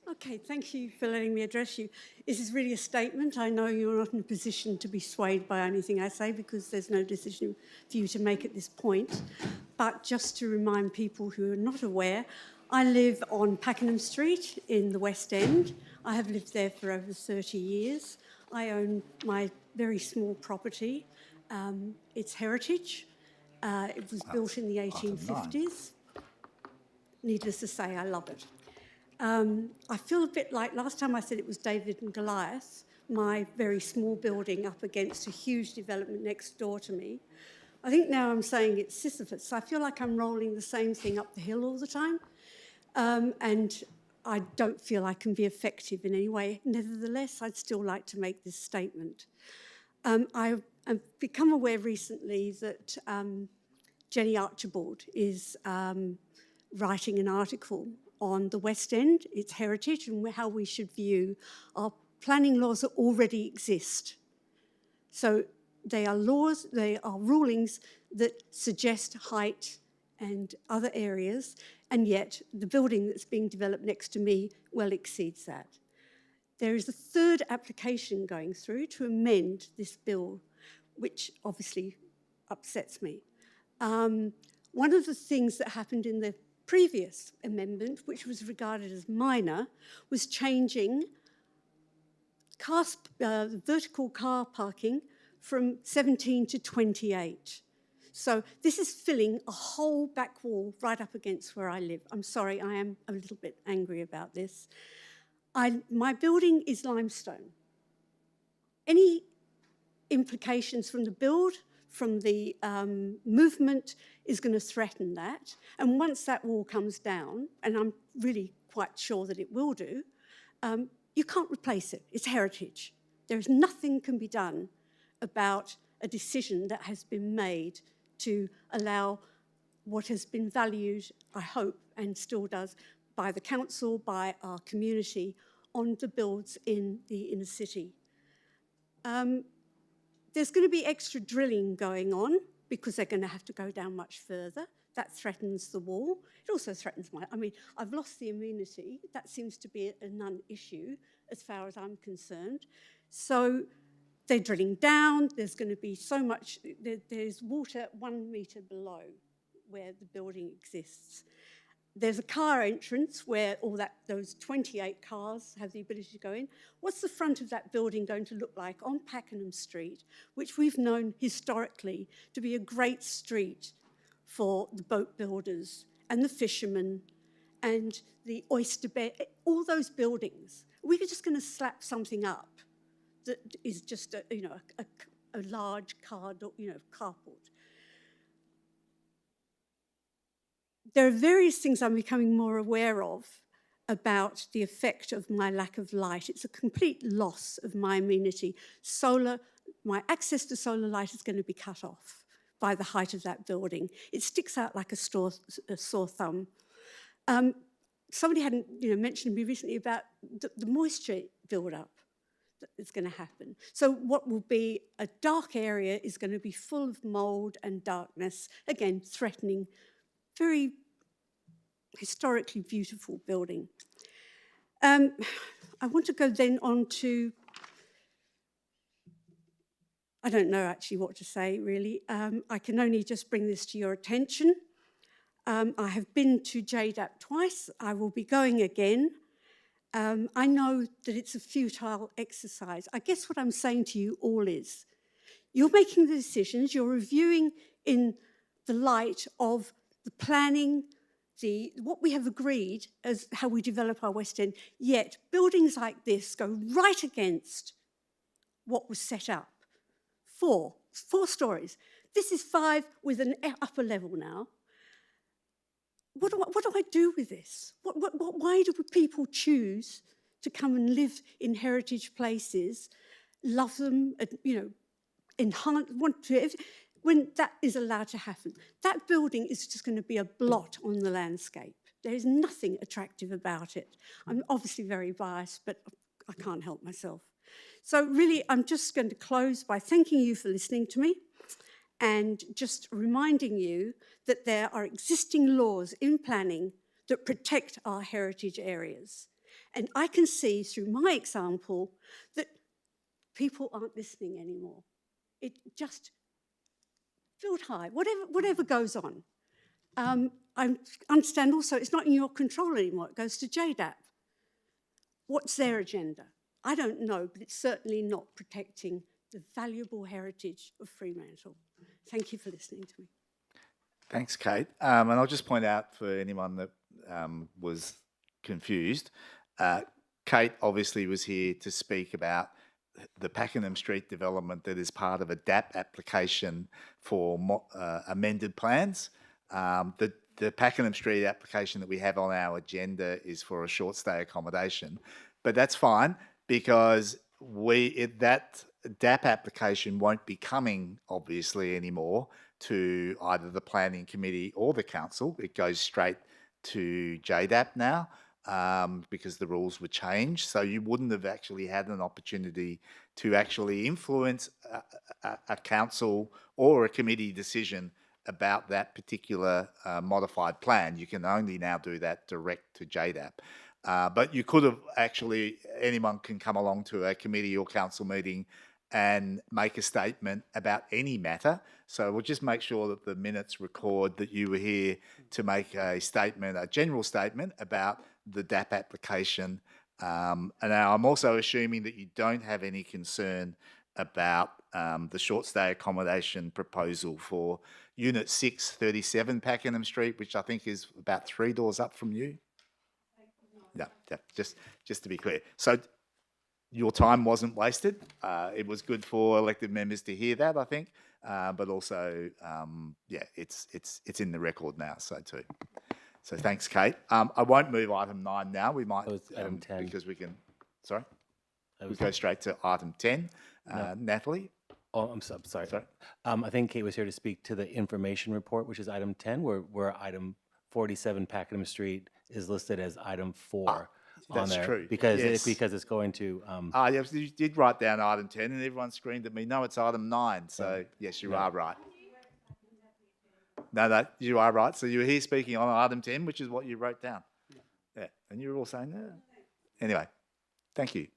Okay, thank you for letting me address you. This is really a statement. I know you're not in a position to be swayed by anything I say because there's no decision for you to make at this point. But just to remind people who are not aware, I live on Pakenham Street in the West End. I have lived there for over 30 years. I own my very small property. It's heritage. It was built in the 1850s. Needless to say, I love it. I feel a bit like last time I said it was David and Goliath, my very small building up against a huge development next door to me. I think now I'm saying it's Sisyphus. I feel like I'm rolling the same thing up the hill all the time. And I don't feel I can be effective in any way. Nevertheless, I'd still like to make this statement. I've become aware recently that Jenny Archibald is writing an article on the West End, its heritage, and how we should view our planning laws that already exist. So they are laws, they are rulings that suggest height and other areas, and yet the building that's being developed next to me well exceeds that. There is a third application going through to amend this bill, which obviously upsets me. One of the things that happened in the previous amendment, which was regarded as minor, was changing vertical car parking from 17 to 28. So this is filling a whole back wall right up against where I live. I'm sorry, I am a little bit angry about this. My building is limestone. Any implications from the build, from the movement, is going to threaten that. And once that wall comes down, and I'm really quite sure that it will do, you can't replace it. It's heritage. There is nothing can be done about a decision that has been made to allow what has been valued, I hope, and still does, by the council, by our community, on the builds in the inner city. There's going to be extra drilling going on because they're going to have to go down much further. That threatens the wall. It also threatens I've lost the amenity. That seems to be a non-issue as far as I'm concerned. So they're drilling down. There's going to be so much, there's water 1 metre below where the building exists. There's a car entrance where those 28 cars have the ability to go in. What's the front of that building going to look like on Pakenham Street, which we've known historically to be a great street for the boat builders and the fishermen and the oyster bed, all those buildings? We're just going to slap something up that is just a large carport. There are various things I'm becoming more aware of about the effect of my lack of light. It's a complete loss of my amenity. My access to solar light is going to be cut off by the height of that building. It sticks out like a sore thumb. Somebody hadn't mentioned to me recently about the moisture build-up that is going to happen. So what will be a dark area is going to be full of mould and darkness, again, threatening very historically beautiful building. I want to go then on to, I don't know actually what to say really. I can only just bring this to your attention. I have been to JDAP twice. I will be going again. I know that it's a futile exercise. I guess what I'm saying to you all is, you're making the decisions, you're reviewing in the light of the planning, what we have agreed as how we develop our West End, yet buildings like this go right against what was set up. Four stories. This is 5 with an upper level now. What do I do with this? Why do people choose to come and live in heritage places, love them, enhance, want to, when that is allowed to happen? That building is just going to be a blot on the landscape. There is nothing attractive about it. I'm obviously very biased, but I can't help myself. So really, I'm just going to close by thanking you for listening to me and just reminding you that there are existing laws in planning that protect our heritage areas. And I can see through my example that people aren't listening anymore. It just build high, whatever goes on. I understand also it's not in your control anymore. It goes to JDAP. What's their agenda? I don't know, but it's certainly not protecting the valuable heritage of Fremantle. Thank you for listening to me. Thanks, Kate. And I'll just point out for anyone that was confused, Kate obviously was here to speak about the Pakenham Street development that is part of a DAP application for amended plans. The Pakenham Street application that we have on our agenda is for a short stay accommodation, but that's fine because that DAP application won't be coming obviously anymore to either the planning committee or the council. It goes straight to JDAP now because the rules were changed. So you wouldn't have actually had an opportunity to actually influence a council or a committee decision about that particular modified plan. You can only now do that direct to JDAP. But you could have actually, anyone can come along to a committee or council meeting and make a statement about any matter. So we'll just make sure that the minutes record that you were here to make a statement, a general statement about the DAP application. And now I'm also assuming that you don't have any concern about the short stay accommodation proposal for Unit 637 Pakenham Street, which I think is about 3 doors up from you. No, just to be clear. So your time wasn't wasted. It was good for elected members to hear that, I think. But also, yeah, it's in the record now, so too. So thanks, Kate. I won't move item 9 now. We might, item 10. because we can, sorry? That We was- go straight to item 10. Natalie? Oh, I'm sorry. I think Kate was here to speak to the information report, which is item 10, where item 47 Pakenham Street is listed as item 4 on that's there. true. Because Yes. it's going to, Yes, you did write down item 10, and everyone screamed at me, no, it's item 9. So, yes, you are right. No, you are right. So you were here speaking on item 10, which is what you wrote down. Yeah, and you were all saying that. Anyway, thank you.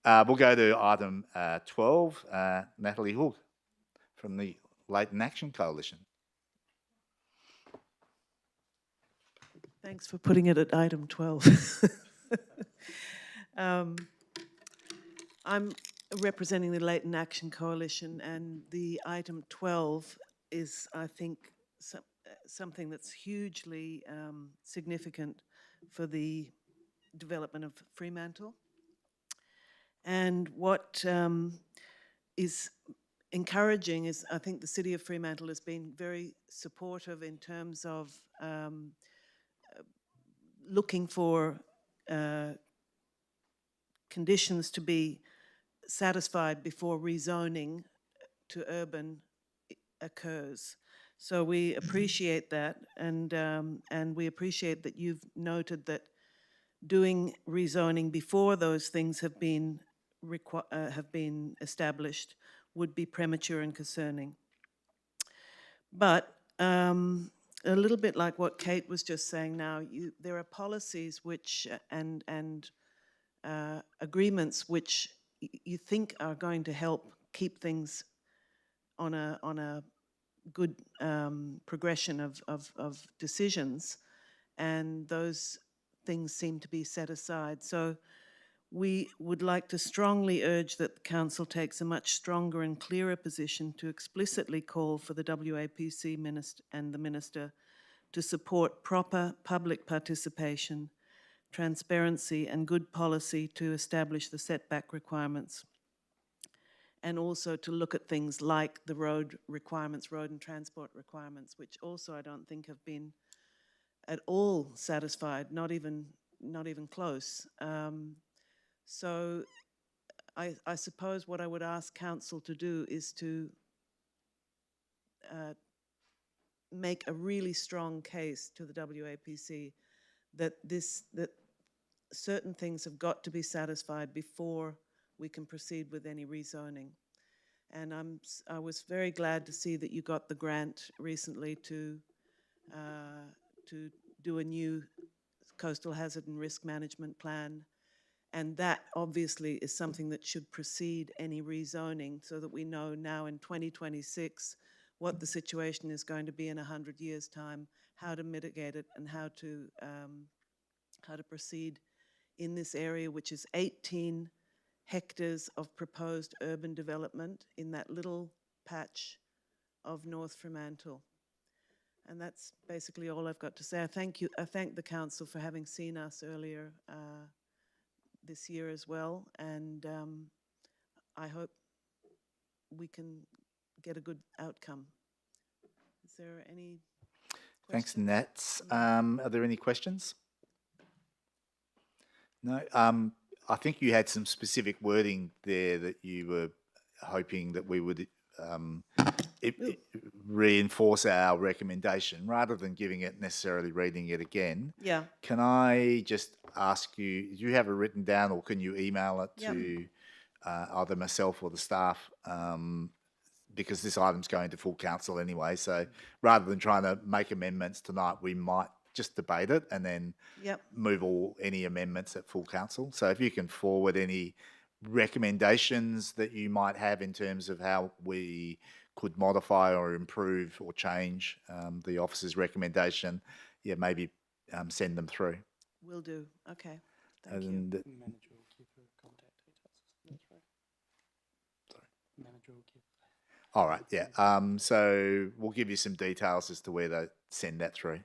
We'll go to item 12, Natalie Hook from the Latent Action Coalition. Thanks for putting it at item 12. I'm representing the Latent Action Coalition, and the item 12 is, I think, something that's hugely significant for the development of Fremantle. And what is encouraging is, I think the City of Fremantle has been very supportive in terms of looking for conditions to be satisfied before rezoning to urban occurs. So we appreciate that, and we appreciate that you've noted that doing rezoning before those things have been established would be premature and concerning. But a little bit like what Kate was just saying now, there are policies which and agreements which you think are going to help keep things on a good progression of decisions, and those things seem to be set aside. So we would like to strongly urge that the Council takes a much stronger and clearer position to explicitly call for the WAPC and the Minister to support proper public participation, transparency and good policy to establish the setback requirements, and also to look at things like the road requirements, road and transport requirements, which also I don't think have been at all satisfied, not even close. So I suppose what I would ask Council to do is to make a really strong case to the WAPC that certain things have got to be satisfied before we can proceed with any rezoning. And I was very glad to see that you got the grant recently to do a new coastal hazard and risk management plan. And that obviously is something that should precede any rezoning, so that we know now in 2026 what the situation is going to be in 100 years' time, how to mitigate it, and how to proceed in this area, which is 18 hectares of proposed urban development in that little patch of North Fremantle. And that's basically all I've got to say. I thank the Council for having seen us earlier this year as well, and I hope we can get a good outcome. Is there any questions? Thanks, Nats. Are there any questions? No. I think you had some specific wording there that you were hoping that we would reinforce our recommendation rather than giving it necessarily reading it again. Yeah. Can I just ask you, do you have it written down, or can you email it to either myself or the staff? Because this item's going to full council anyway, so rather than trying to make amendments tonight, we might just debate it and then move any amendments at full council. So if you can forward any recommendations that you might have in terms of how we could modify or improve or change the officer's recommendation, maybe send them through. Will do. Okay. Thank you. Manager will give her contact details. That's right. Sorry. Manager will give. All right, yeah. So we'll give you some details as to where to send that through.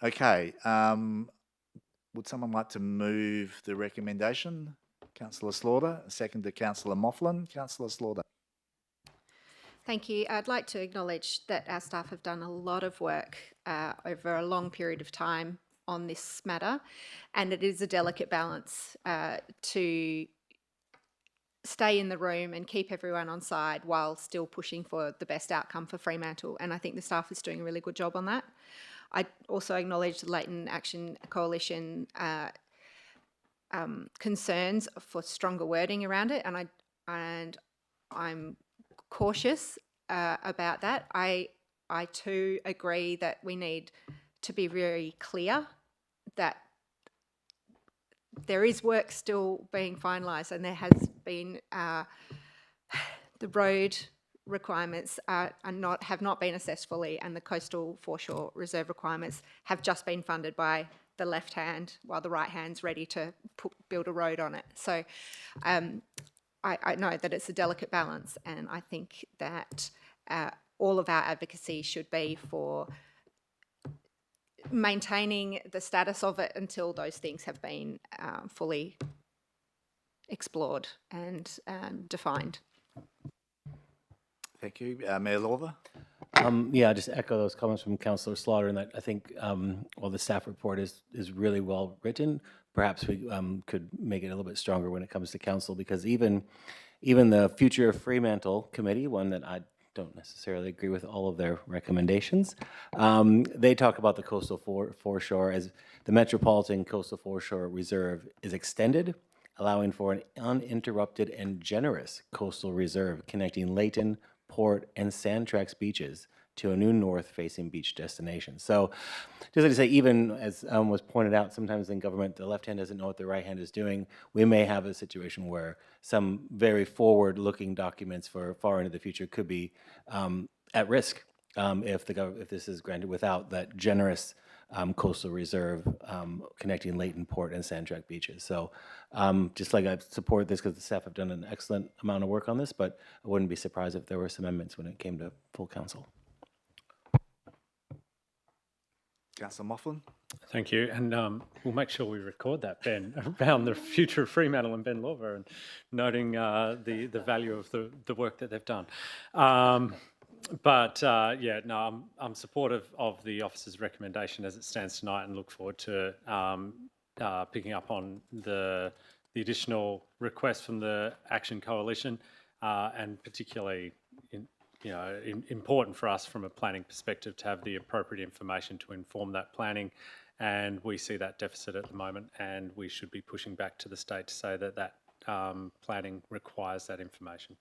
Okay. Would someone like to move the recommendation? Councillor Slaughter, second to Councillor Mofflin. Councillor Slaughter. Thank you. I'd like to acknowledge that our staff have done a lot of work over a long period of time on this matter, and it is a delicate balance to stay in the room and keep everyone on side while still pushing for the best outcome for Fremantle, and I think the staff is doing a really good job on that. I also acknowledge the Latent Action Coalition concerns for stronger wording around it, and I'm cautious about that. I too agree that we need to be very clear that there is work still being finalised, and there has been the road requirements have not been assessed fully, and the coastal foreshore reserve requirements have just been funded by the left hand while the right hand's ready to build a road on it. So I know that it's a delicate balance, and I think that all of our advocacy should be for maintaining the status of it until those things have been fully explored and defined. Thank you. Mayor Lawver? Yeah, just echo those comments from Councillor Slaughter, and that I think while the staff report is really well written, perhaps we could make it a little bit stronger when it comes to council, because even the Future Fremantle Committee, one that I don't necessarily agree with all of their recommendations, they talk about the coastal foreshore as the Metropolitan Coastal Foreshore Reserve is extended, allowing for an uninterrupted and generous coastal reserve connecting Leighton, Port, and Sandtrax beaches to a new north-facing beach destination. So just like to say, even as was pointed out, sometimes in government, the left hand doesn't know what the right hand is doing. We may have a situation where some very forward-looking documents for far into the future could be at risk if this is granted without that generous coastal reserve connecting Leighton, Port, and Sandtrack beaches. So just like I support this because the staff have done an excellent amount of work on this, but I wouldn't be surprised if there were some amendments when it came to full council. Councillor Mofflin? Thank you, and we'll make sure we record that, Ben, around the future of Fremantle and Ben Lawver, and noting the value of the work that they've done. Yeah, no, I'm supportive of the officer's recommendation as it stands tonight, and look forward to picking up on the additional request from the Action Coalition, and particularly important for us from a planning perspective to have the appropriate information to inform that planning, and we see that deficit at the moment, and we should be pushing back to the state to say that planning requires that information.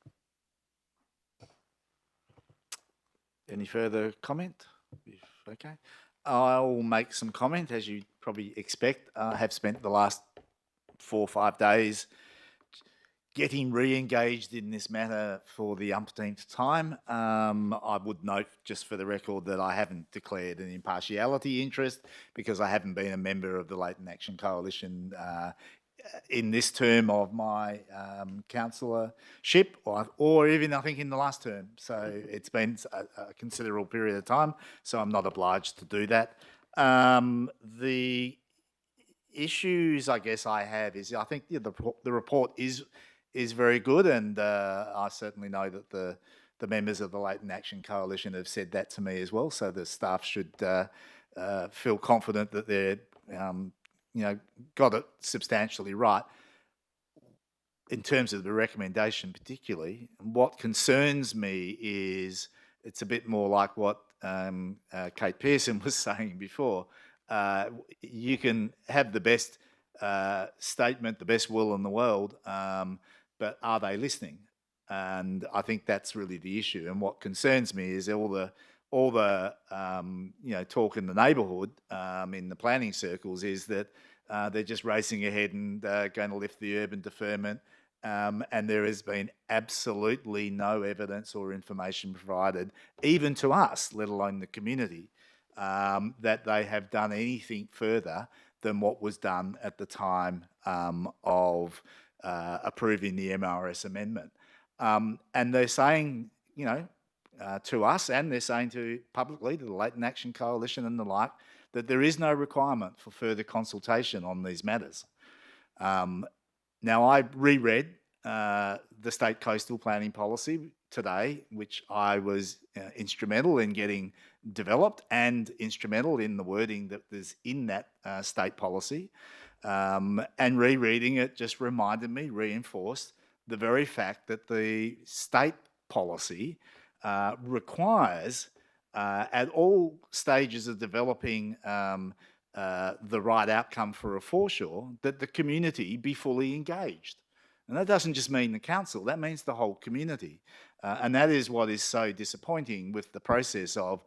Any further comment? Okay. I'll make some comment, as you probably expect. I have spent the last 4 or 5 days getting re-engaged in this matter for the umpteenth time. I would note, just for the record, that I haven't declared an impartiality interest because I haven't been a member of the Latent Action Coalition in this term of my councillorship, or even I think in the last term. So it's been a considerable period of time, so I'm not obliged to do that. The issues I guess I have is I think the report is very good, and I certainly know that the members of the Latent Action Coalition have said that to me as well, so the staff should feel confident that they're got it substantially right. In terms of the recommendation particularly, what concerns me is it's a bit more like what Kate Pearson was saying before. You can have the best statement, the best will in the world, but are they listening? And I think that's really the issue. And what concerns me is all the talk in the neighbourhood, in the planning circles, is that they're just racing ahead and going to lift the urban deferment, and there has been absolutely no evidence or information provided, even to us, let alone the community, that they have done anything further than what was done at the time of approving the MRS amendment. And they're saying, you know, to us, and they're saying to publicly to the Latent Action Coalition and the like, that there is no requirement for further consultation on these matters. Now, I reread the state coastal planning policy today, which I was instrumental in getting developed and instrumental in the wording that is in that state policy. And rereading it just reminded me, reinforced the very fact that the state policy requires at all stages of developing the right outcome for a foreshore that the community be fully engaged. And that doesn't just mean the council, that means the whole community. And that is what is so disappointing with the process of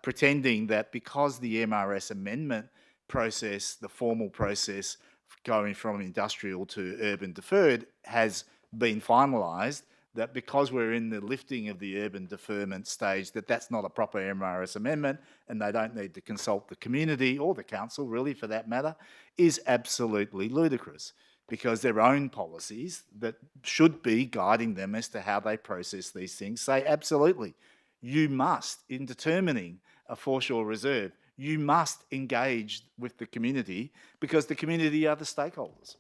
pretending that because the MRS amendment process, the formal process going from industrial to urban deferred has been finalised, that because we're in the lifting of the urban deferment stage, that that's not a proper MRS amendment and they don't need to consult the community or the council, really, for that matter, is absolutely ludicrous, because their own policies that should be guiding them as to how they process these things say absolutely, you must, in determining a foreshore reserve, you must engage with the community because the community are the stakeholders.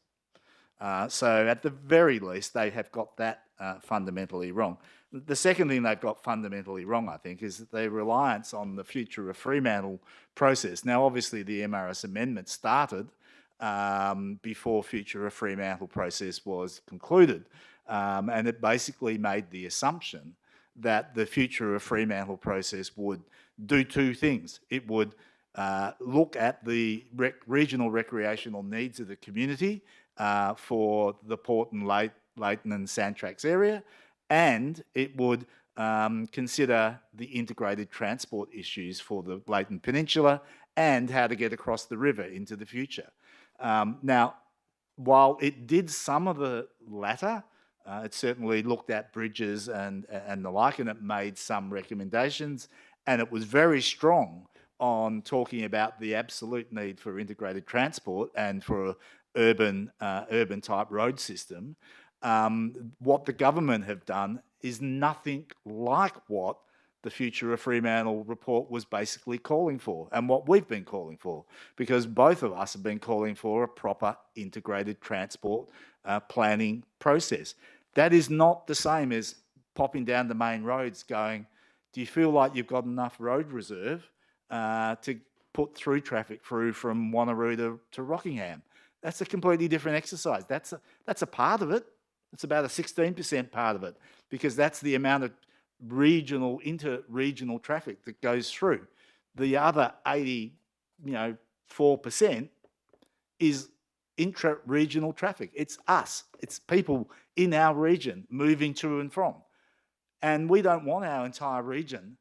So at the very least, they have got that fundamentally wrong. The second thing they've got fundamentally wrong, I think, is their reliance on the Future of Fremantle process. Now, obviously, the MRS amendment started before Future of Fremantle process was concluded, and it basically made the assumption that the Future of Fremantle process would do two things. It would look at the regional recreational needs of the community for the Port and Leighton and Sandtrax area, and it would consider the integrated transport issues for the Leighton Peninsula and how to get across the river into the future. Now, while it did some of the latter, it certainly looked at bridges and the like, and it made some recommendations, and it was very strong on talking about the absolute need for integrated transport and for urban type road system. What the government have done is nothing like what the Future of Fremantle report was basically calling for, and what we've been calling for, because both of us have been calling for a proper integrated transport planning process. That is not the same as popping down the main roads going, do you feel like you've got enough road reserve to put through traffic through from Wanneroo to Rockingham? That's a completely different exercise. That's a part of it. It's about a 16% part of it, because that's the amount of inter-regional traffic that goes through. The other 84% is intra-regional traffic. It's us. It's people in our region moving to and from. And we don't want our entire region,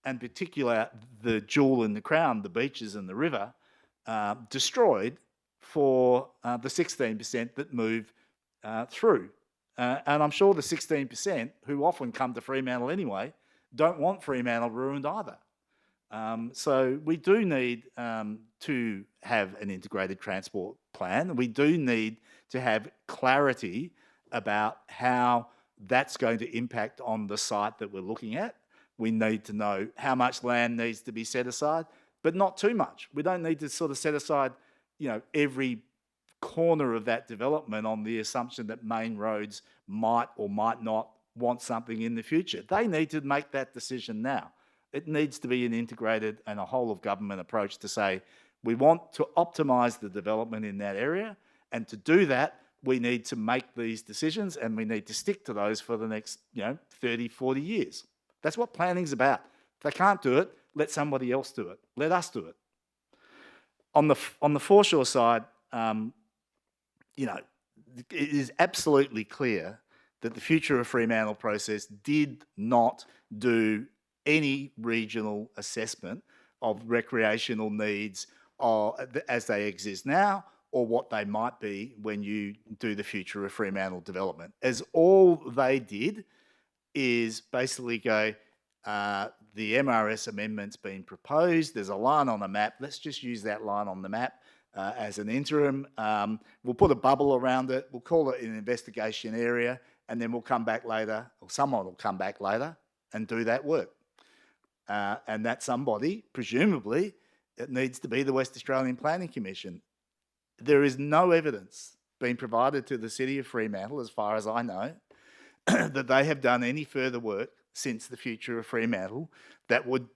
and particularly the jewel in the crown, the beaches and the river, destroyed for the 16% that move through. And I'm sure the 16%, who often come to Fremantle anyway, don't want Fremantle ruined either. So we do need to have an integrated transport plan. We do need to have clarity about how that's going to impact on the site that we're looking at. We need to know how much land needs to be set aside, but not too much. We don't need to sort of set aside, every corner of that development on the assumption that main roads might or might not want something in the future. They need to make that decision now. It needs to be an integrated and a whole of government approach to say, we want to optimise the development in that area, and to do that, we need to make these decisions, and we need to stick to those for the next 30, 40 years. That's what planning's about. If they can't do it, let somebody else do it. Let us do it. On the foreshore side, it is absolutely clear that the Future of Fremantle process did not do any regional assessment of recreational needs as they exist now, or what they might be when you do the Future of Fremantle development. As all they did is basically go, the MRS amendment's been proposed, there's a line on the map, let's just use that line on the map as an interim. We'll put a bubble around it. We'll call it an investigation area, and then we'll come back later, or someone will come back later and do that work. And that somebody, presumably, it needs to be the West Australian Planning Commission. There is no evidence being provided to the City of Fremantle, as far as I know, that they have done any further work since the future of Fremantle that would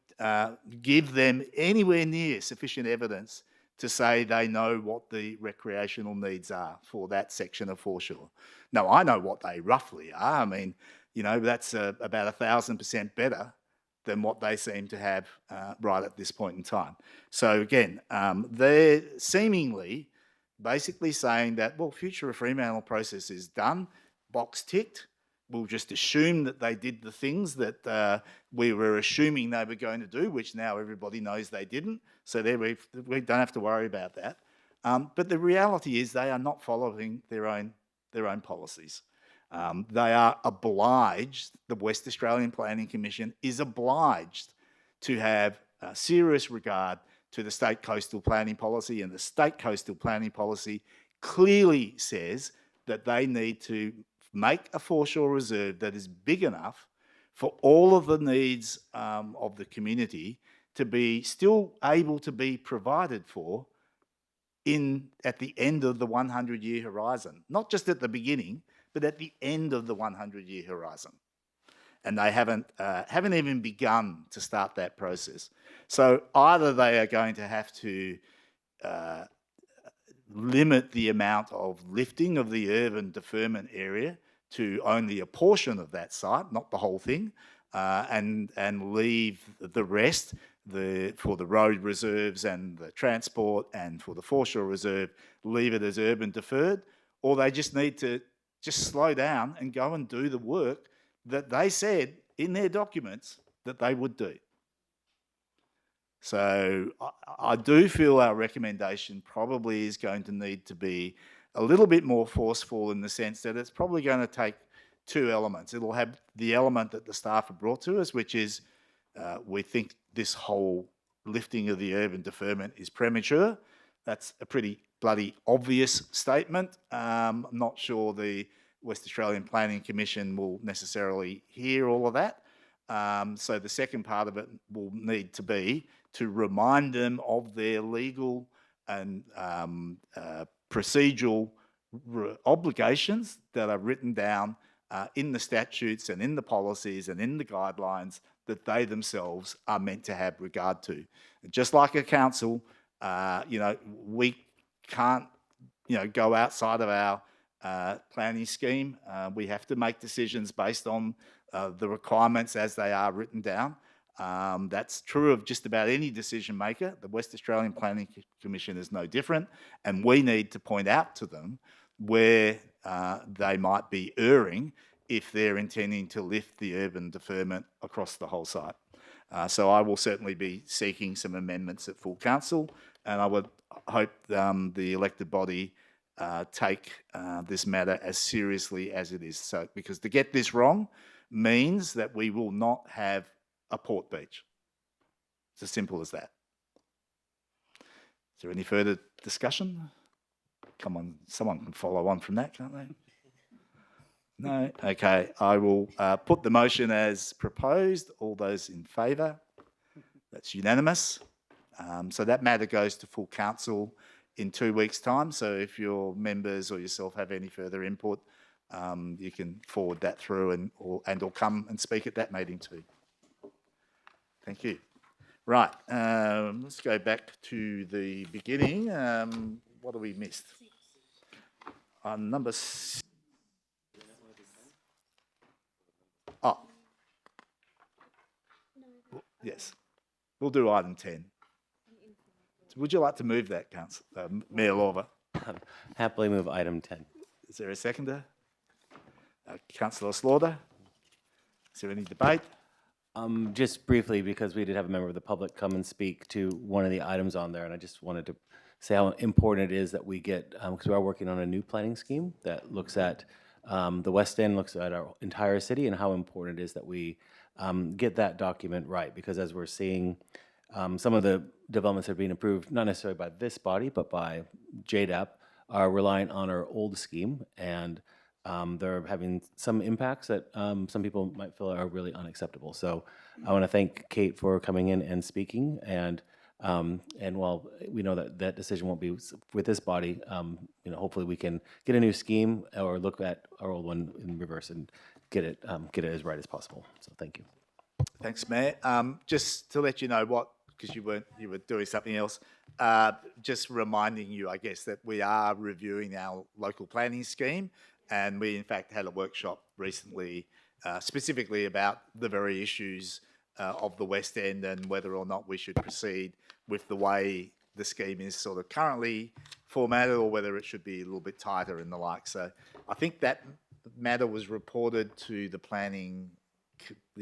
give them anywhere near sufficient evidence to say they know what the recreational needs are for that section of foreshore. Now, I know what they roughly are. I mean, you know, that's about 1,000% better than what they seem to have right at this point in time. So again, they're seemingly basically saying that, well, future of Fremantle process is done, box ticked. We'll just assume that they did the things that we were assuming they were going to do, which now everybody knows they didn't. So there we don't have to worry about that. But the reality is they are not following their own policies. They are obliged, the West Australian Planning Commission is obliged to have serious regard to the state coastal planning policy, and the state coastal planning policy clearly says that they need to make a foreshore reserve that is big enough for all of the needs of the community to be still able to be provided for at the end of the 100-year horizon. Not just at the beginning, but at the end of the 100-year horizon. And they haven't even begun to start that process. So either they are going to have to limit the amount of lifting of the urban deferment area to only a portion of that site, not the whole thing, and leave the rest for the road reserves and the transport and for the foreshore reserve, leave it as urban deferred, or they just need to just slow down and go and do the work that they said in their documents that they would do. So I do feel our recommendation probably is going to need to be a little bit more forceful in the sense that it's probably going to take two elements. It'll have the element that the staff have brought to us, which is we think this whole lifting of the urban deferment is premature. That's a pretty bloody obvious statement. I'm not sure the West Australian Planning Commission will necessarily hear all of that. So the second part of it will need to be to remind them of their legal and procedural obligations that are written down in the statutes and in the policies and in the guidelines that they themselves are meant to have regard to. Just like a council, we can't, go outside of our planning scheme. We have to make decisions based on the requirements as they are written down. That's true of just about any decision maker. The West Australian Planning Commission is no different, and we need to point out to them where they might be erring if they're intending to lift the urban deferment across the whole site. So I will certainly be seeking some amendments at full council, and I would hope the elected body take this matter as seriously as it is. So, because to get this wrong means that we will not have a port beach. It's as simple as that. Is there any further discussion? Come on, someone can follow on from that, can't they? No? Okay, I will put the motion as proposed. All those in favour? That's unanimous. So that matter goes to full council in 2 weeks' time. So if your members or yourself have any further input, you can forward that through and or come and speak at that meeting too. Thank you. Right, let's go back to the beginning. What have we missed? Number 6. Oh. Yes. We'll do item 10. Would you like to move that, Mayor Lawver? Happily move item 10. Is there a seconder? Councillor Slaughter? Is there any debate? Just briefly, because we did have a member of the public come and speak to one of the items on there, and I just wanted to say how important it is that we get, because we are working on a new planning scheme that looks at the West End, looks at our entire city, and how important it is that we get that document right. Because as we're seeing, some of the developments that are being approved, not necessarily by this body, but by JDAP, are reliant on our old scheme, and they're having some impacts that some people might feel are really unacceptable. So I want to thank Kate for coming in and speaking, and while we know that that decision won't be with this body, hopefully we can get a new scheme or look at our old one in reverse and get it as right as possible. So thank you. Thanks, Mayor. Just to let you know because you were doing something else, just reminding you, I guess, that we are reviewing our local planning scheme, and we in fact had a workshop recently specifically about the very issues of the West End and whether or not we should proceed with the way the scheme is sort of currently formatted, or whether it should be a little bit tighter and the like. So I think that matter was reported to the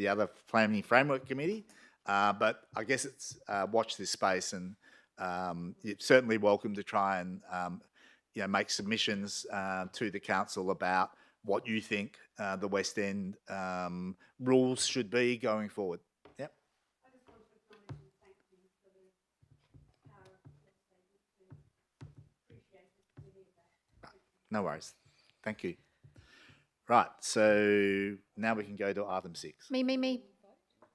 other planning framework committee, but I guess it's watch this space, and you're certainly welcome to try and make submissions to the council about what you think the West End rules should be going forward. Yep. No worries. Thank you. Right, so now we can go to item 6. Me.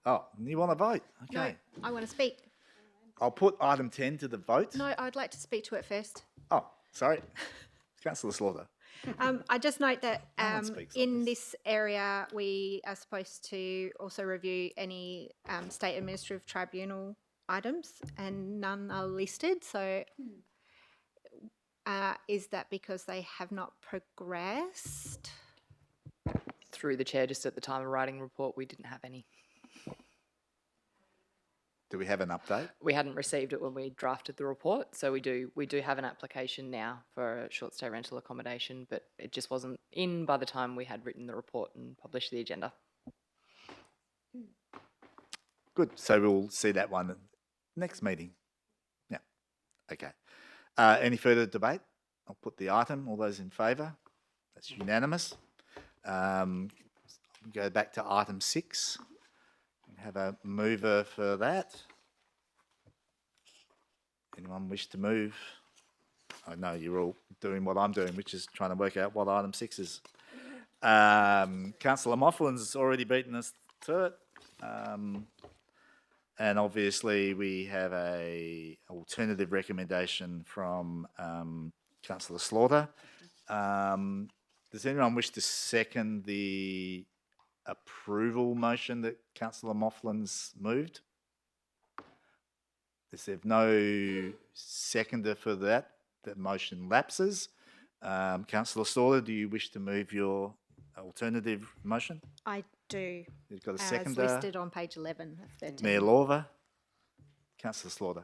Oh, you want to vote? Okay. No, I want to speak. I'll put item 10 to the vote. No, I'd like to speak to it first. Oh, sorry. Councillor Slaughter. I just note that one speaks on in this area, we are supposed to also review any state administrative tribunal items, and none are listed. So is that because they have not progressed? Through the chair, just at the time of writing the report, we didn't have any. Do we have an update? We hadn't received it when we drafted the report, so we do have an application now for a short stay rental accommodation, but it just wasn't in by the time we had written the report and published the agenda. Good. So we'll see that one next meeting. Yeah. Okay. Any further debate? I'll put the item. All those in favour? That's unanimous. Go back to item 6. Have a mover for that. Anyone wish to move? I know you're all doing what I'm doing, which is trying to work out what item 6 is. Councillor Moughlin's already beaten us to it. And obviously we have a alternative recommendation from Councillor Slaughter. Does anyone wish to second the approval motion that Councillor Moughlin's moved? Is there no seconder for that? That motion lapses. Councillor Slaughter, do you wish to move your alternative motion? I do. You've got a As seconder. listed on page 11 of 13. Mayor Lawver. Councillor Slaughter.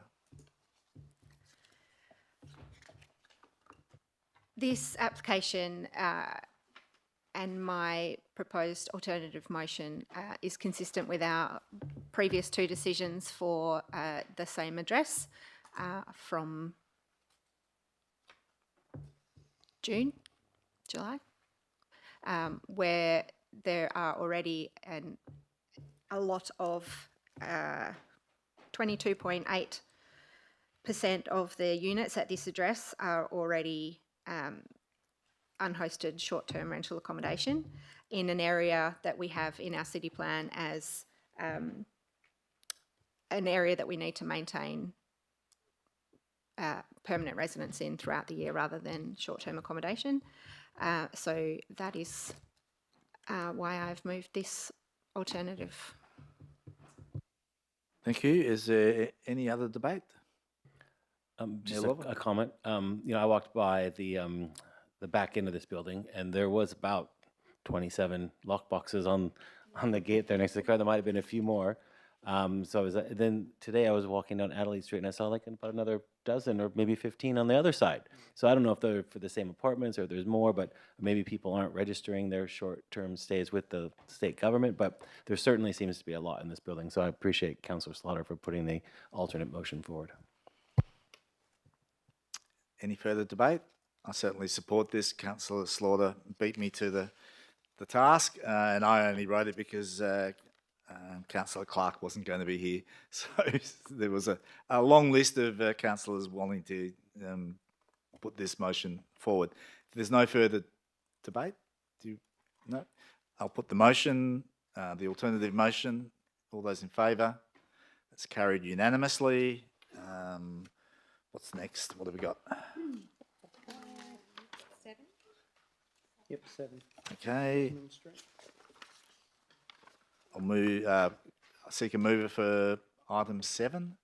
This application and my proposed alternative motion is consistent with our previous 2 decisions for the same address from July, where there are already a lot of 22.8% of the units at this address are already unhosted short-term rental accommodation in an area that we have in our city plan as an area that we need to maintain permanent residents in throughout the year rather than short-term accommodation. So that is why I've moved this alternative. Thank you. Is there any other debate? Just Mayor Lawver? a comment. I walked by the back end of this building, and there was about 27 lock boxes on the gate there next to the car. There might have been a few more. So then today I was walking down Adelaide Street, and I saw like about another dozen or maybe 15 on the other side. So I don't know if they're for the same apartments or there's more, but maybe people aren't registering their short-term stays with the state government. But there certainly seems to be a lot in this building. So I appreciate Councillor Slaughter for putting the alternate motion forward. Any further debate? I certainly support this. Councillor Slaughter beat me to the task, and I only wrote it because Councillor Clark wasn't going to be here. So there was a long list of councillors wanting to put this motion forward. If there's no further debate, no? I'll put the motion, the alternative motion. All those in favour? It's carried unanimously. What's next? What have we got? 7. Yep, 7. Okay. I'll move. I seek a mover for item 7.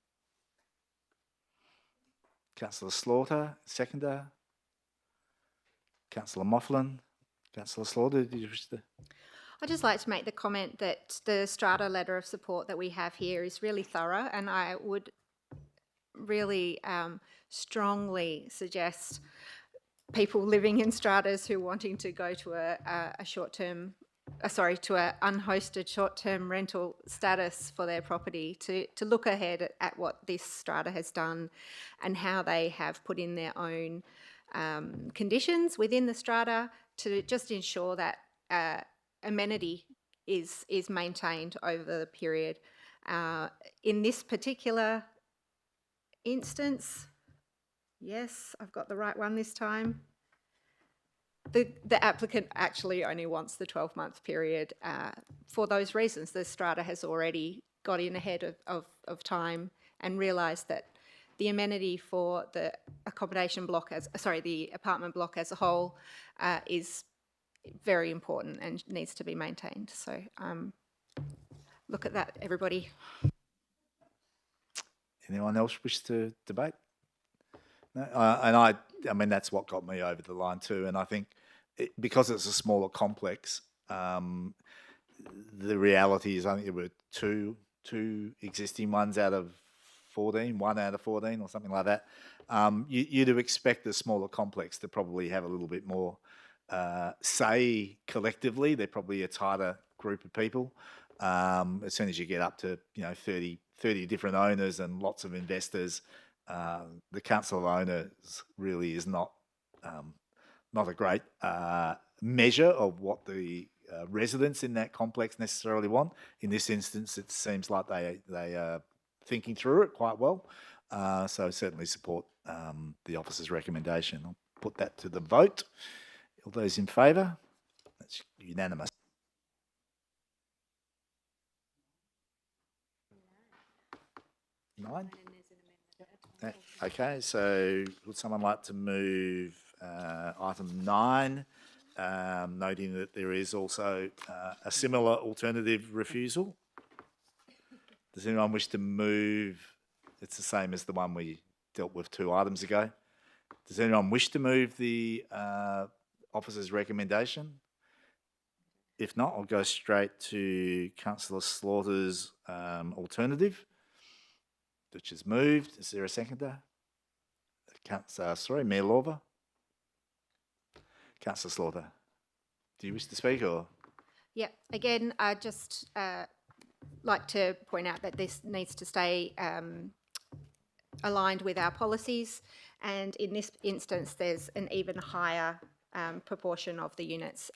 Councillor Slaughter, seconder. Councillor Mofflin. Councillor Slaughter, did you wish to? I'd just like to make the comment that the strata letter of support that we have here is really thorough, and I would really strongly suggest people living in stratas who are wanting to go to a short-term, to a unhosted short-term rental status for their property to look ahead at what this strata has done and how they have put in their own conditions within the strata to just ensure that amenity is maintained over the period. In this particular instance, yes, I've got the right one this time. The applicant actually only wants the 12-month period for those reasons. The strata has already got in ahead of time and realised that the amenity for the accommodation block the apartment block as a whole is very important and needs to be maintained. So look at that, everybody. Anyone else wish to debate? No? I mean, that's what got me over the line too. And I think because it's a smaller complex, the reality is I think there were two existing ones out of 14, 1 out of 14 or something like that. You'd expect a smaller complex to probably have a little bit more say collectively. They're probably a tighter group of people. As soon as you get up to 30 different owners and lots of investors, the council of owners really is not a great measure of what the residents in that complex necessarily want. In this instance, it seems like they are thinking through it quite well. So certainly support the officer's recommendation. I'll put that to the vote. All those in favour? That's unanimous. Nine? Okay, so would someone like to move item 9, noting that there is also a similar alternative refusal? Does anyone wish to move? It's the same as the one we dealt with 2 items ago. Does anyone wish to move the officer's recommendation? If not, I'll go straight to Councillor Slaughter's alternative, which is moved. Is there a seconder? Mayor Lorber. Councillor Slaughter, do you wish to speak or? Yeah, again, I just like to point out that this needs to stay aligned with our policies, and in this instance there's an even higher proportion of the units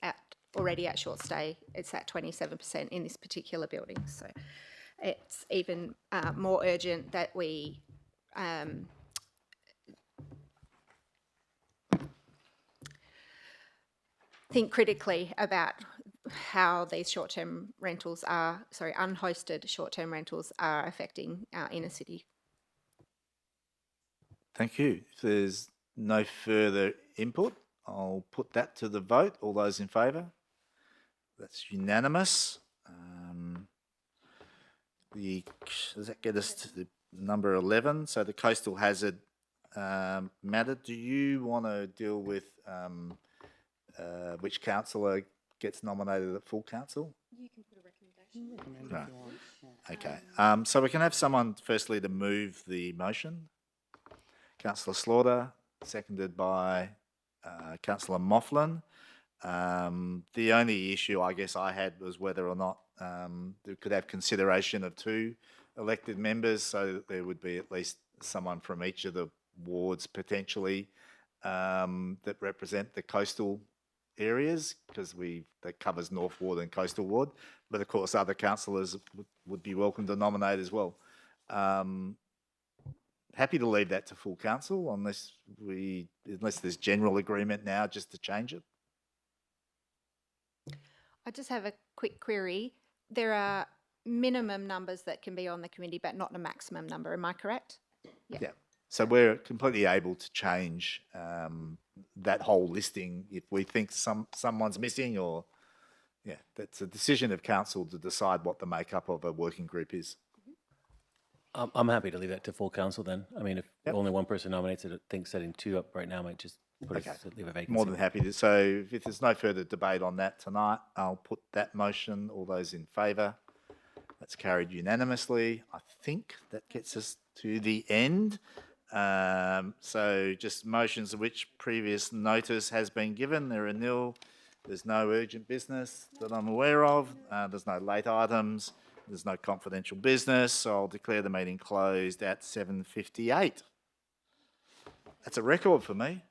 already at short stay. It's at 27% in this particular building, so it's even more urgent that we think critically about how these short-term rentals unhosted short-term rentals are affecting our inner city. Thank you. If there's no further input, I'll put that to the vote. All those in favour? That's unanimous. Does that get us to the number 11? So the coastal hazard matter. Do you want to deal with which councillor gets nominated at full council? You can put a recommendation. Right. Okay. So we can have someone firstly to move the motion. Councillor Slaughter, seconded by Councillor Mofflin. The only issue I guess I had was whether or not they could have consideration of 2 elected members, so that there would be at least someone from each of the wards potentially that represent the coastal areas because that covers North Ward and Coastal Ward. But of course, other councillors would be welcome to nominate as well. Happy to leave that to full council unless there's general agreement now just to change it. I just have a quick query. There are minimum numbers that can be on the committee, but not a maximum number. Am I correct? Yeah. So we're completely able to change that whole listing if we think someone's missing, or that's a decision of council to decide what the makeup of a working group is. I'm happy to leave that to full council then. I mean, if only one person nominates it, I think setting two up right now might just leave a vacancy. More than happy to. So if there's no further debate on that tonight, I'll put that motion. All those in favour? That's carried unanimously. I think that gets us to the end. So just motions of which previous notice has been given. There are nil. There's no urgent business that I'm aware of. There's no late items. There's no confidential business. So I'll declare the meeting closed at 7:58. That's a record for me.